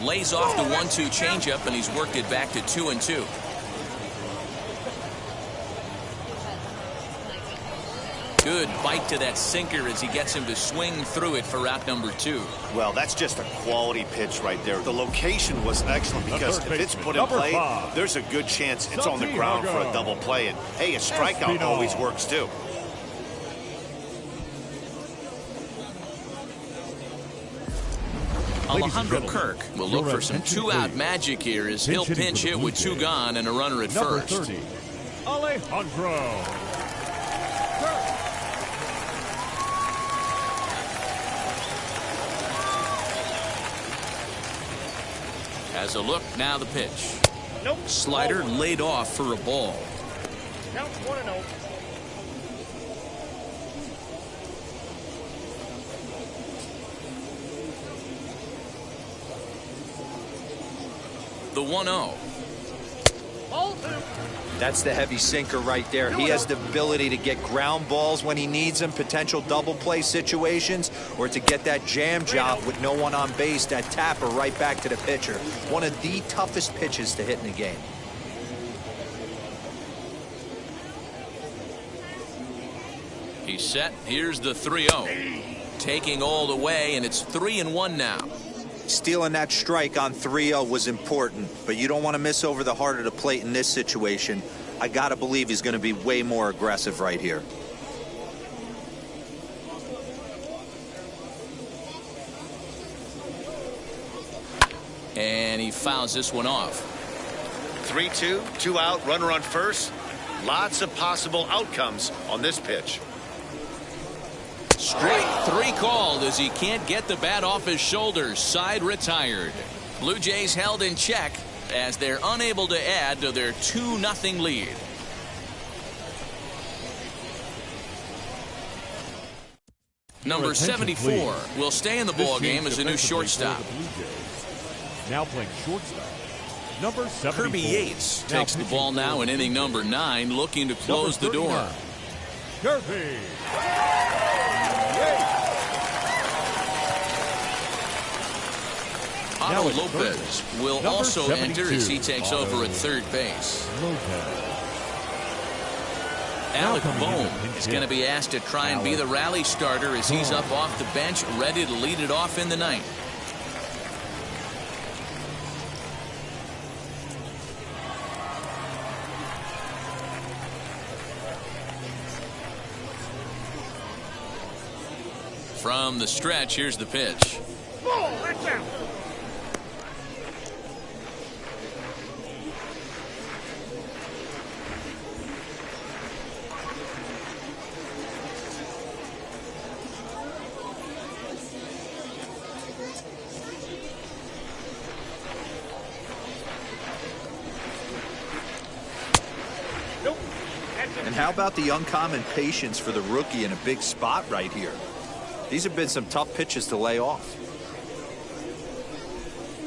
Lays off the 1-2 changeup, and he's worked it back to 2-2. Good bite to that sinker as he gets him to swing through it for out number 2. Well, that's just a quality pitch right there. The location was excellent because if it's put in play, there's a good chance it's on the ground for a double play. And hey, a strikeout always works too. Alejandro Kirk will look for some 2-out magic here as he'll pinch hit with 2 gone and a runner at first. 30, Alejandro. As a look, now the pitch. Slider laid off for a ball. Count 1-0. The 1-0. That's the heavy sinker right there. He has the ability to get ground balls when he needs them, potential double play situations, or to get that jam job with no one on base, that tapper right back to the pitcher. One of the toughest pitches to hit in the game. He's set. Here's the 3-0. Taking all the way, and it's 3-1 now. Stealing that strike on 3-0 was important, but you don't want to miss over the heart of the plate in this situation. I got to believe he's going to be way more aggressive right here. And he fouls this one off. 3-2, 2 out, runner on first. Lots of possible outcomes on this pitch. Strike 3 called as he can't get the bat off his shoulders. Side retired. Blue Jays held in check as they're unable to add to their 2-0 lead. Number 74 will stay in the ball game as a new shortstop. Now playing shortstop, number 74. Kirby Yates takes the ball now in inning number 9, looking to close the door. Kirby. Otto Lopez will also enter as he takes over at third base. Alec Bohm is going to be asked to try and be the rally starter as he's up off the bench, ready to lead it off in the ninth. From the stretch, here's the pitch. Ball, that's out. And how about the uncommon patience for the rookie in a big spot right here? These have been some tough pitches to lay off.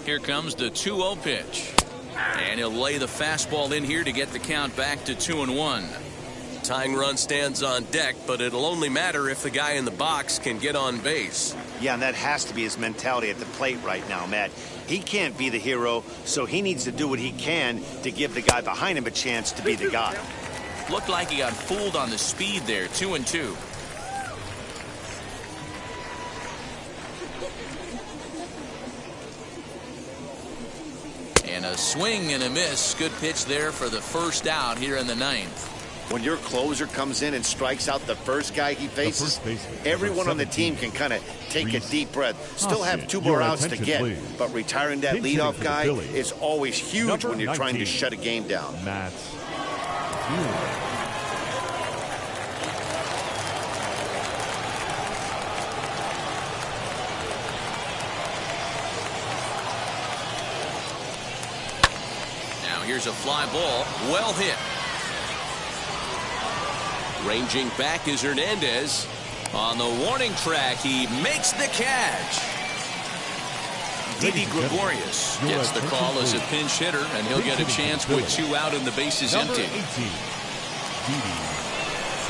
Here comes the 2-0 pitch. And he'll lay the fastball in here to get the count back to 2-1. Tying run stands on deck, but it'll only matter if the guy in the box can get on base. Yeah, and that has to be his mentality at the plate right now, Matt. He can't be the hero, so he needs to do what he can to give the guy behind him a chance to be the guy. Looked like he got fooled on the speed there. 2-2. And a swing and a miss. Good pitch there for the first out here in the 9th. When your closer comes in and strikes out the first guy he faces, everyone on the team can kind of take a deep breath. Still have 2 more outs to get, but retiring that leadoff guy is always huge when you're trying to shut a game down. Now here's a fly ball, well hit. Ranging back is Hernandez. On the warning track, he makes the catch. Didi Gregorius gets the call as a pinch hitter, and he'll get a chance with 2 out and the bases empty. 18, Didi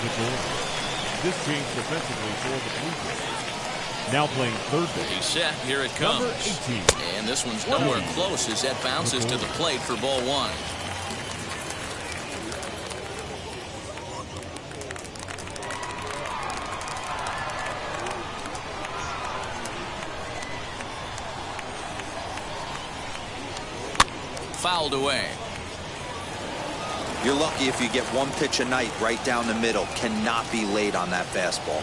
Gregorius. This change defensively for the Blue Jays. Now playing third base. He's set. Here it comes. 18. And this one's nowhere close as that bounces to the plate for ball 1. Fouled away. You're lucky if you get 1 pitch a night right down the middle. Cannot be late on that fastball.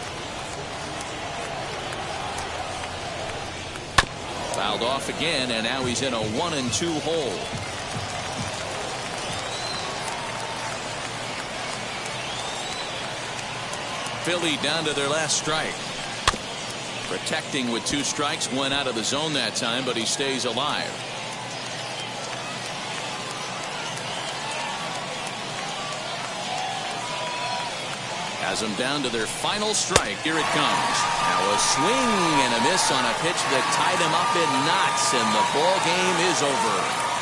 Fouled off again, and now he's in a 1-2 hole. Philly down to their last strike. Protecting with 2 strikes, went out of the zone that time, but he stays alive. Has them down to their final strike. Here it comes. Now a swing and a miss on a pitch that tied him up in knots, and the ball game is over.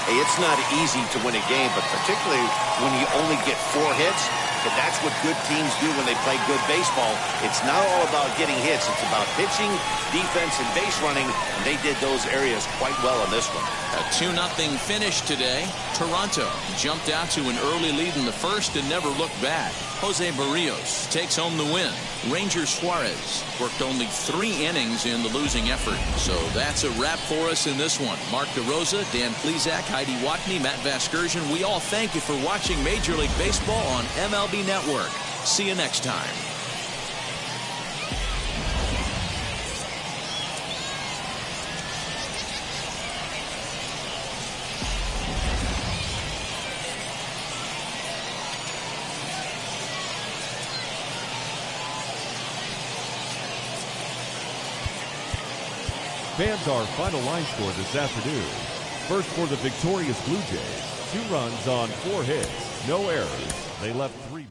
Hey, it's not easy to win a game, but particularly when you only get 4 hits, but that's what good teams do when they play good baseball. It's not all about getting hits. It's about pitching, defense, and base running, and they did those areas quite well in this one. A 2-0 finish today. Toronto jumped out to an early lead in the first and never looked back. Jose Barrios takes home the win. Ranger Suarez worked only 3 innings in the losing effort. So that's a wrap for us in this one. Mark DeRosa, Dan Plesac, Heidi Watney, Matt Vasgersian. We all thank you for watching Major League Baseball on MLB Network. See you next time. Fans, our final line score this afternoon. First for the victorious Blue Jays, 2 runs on 4 hits, no errors. They left 3.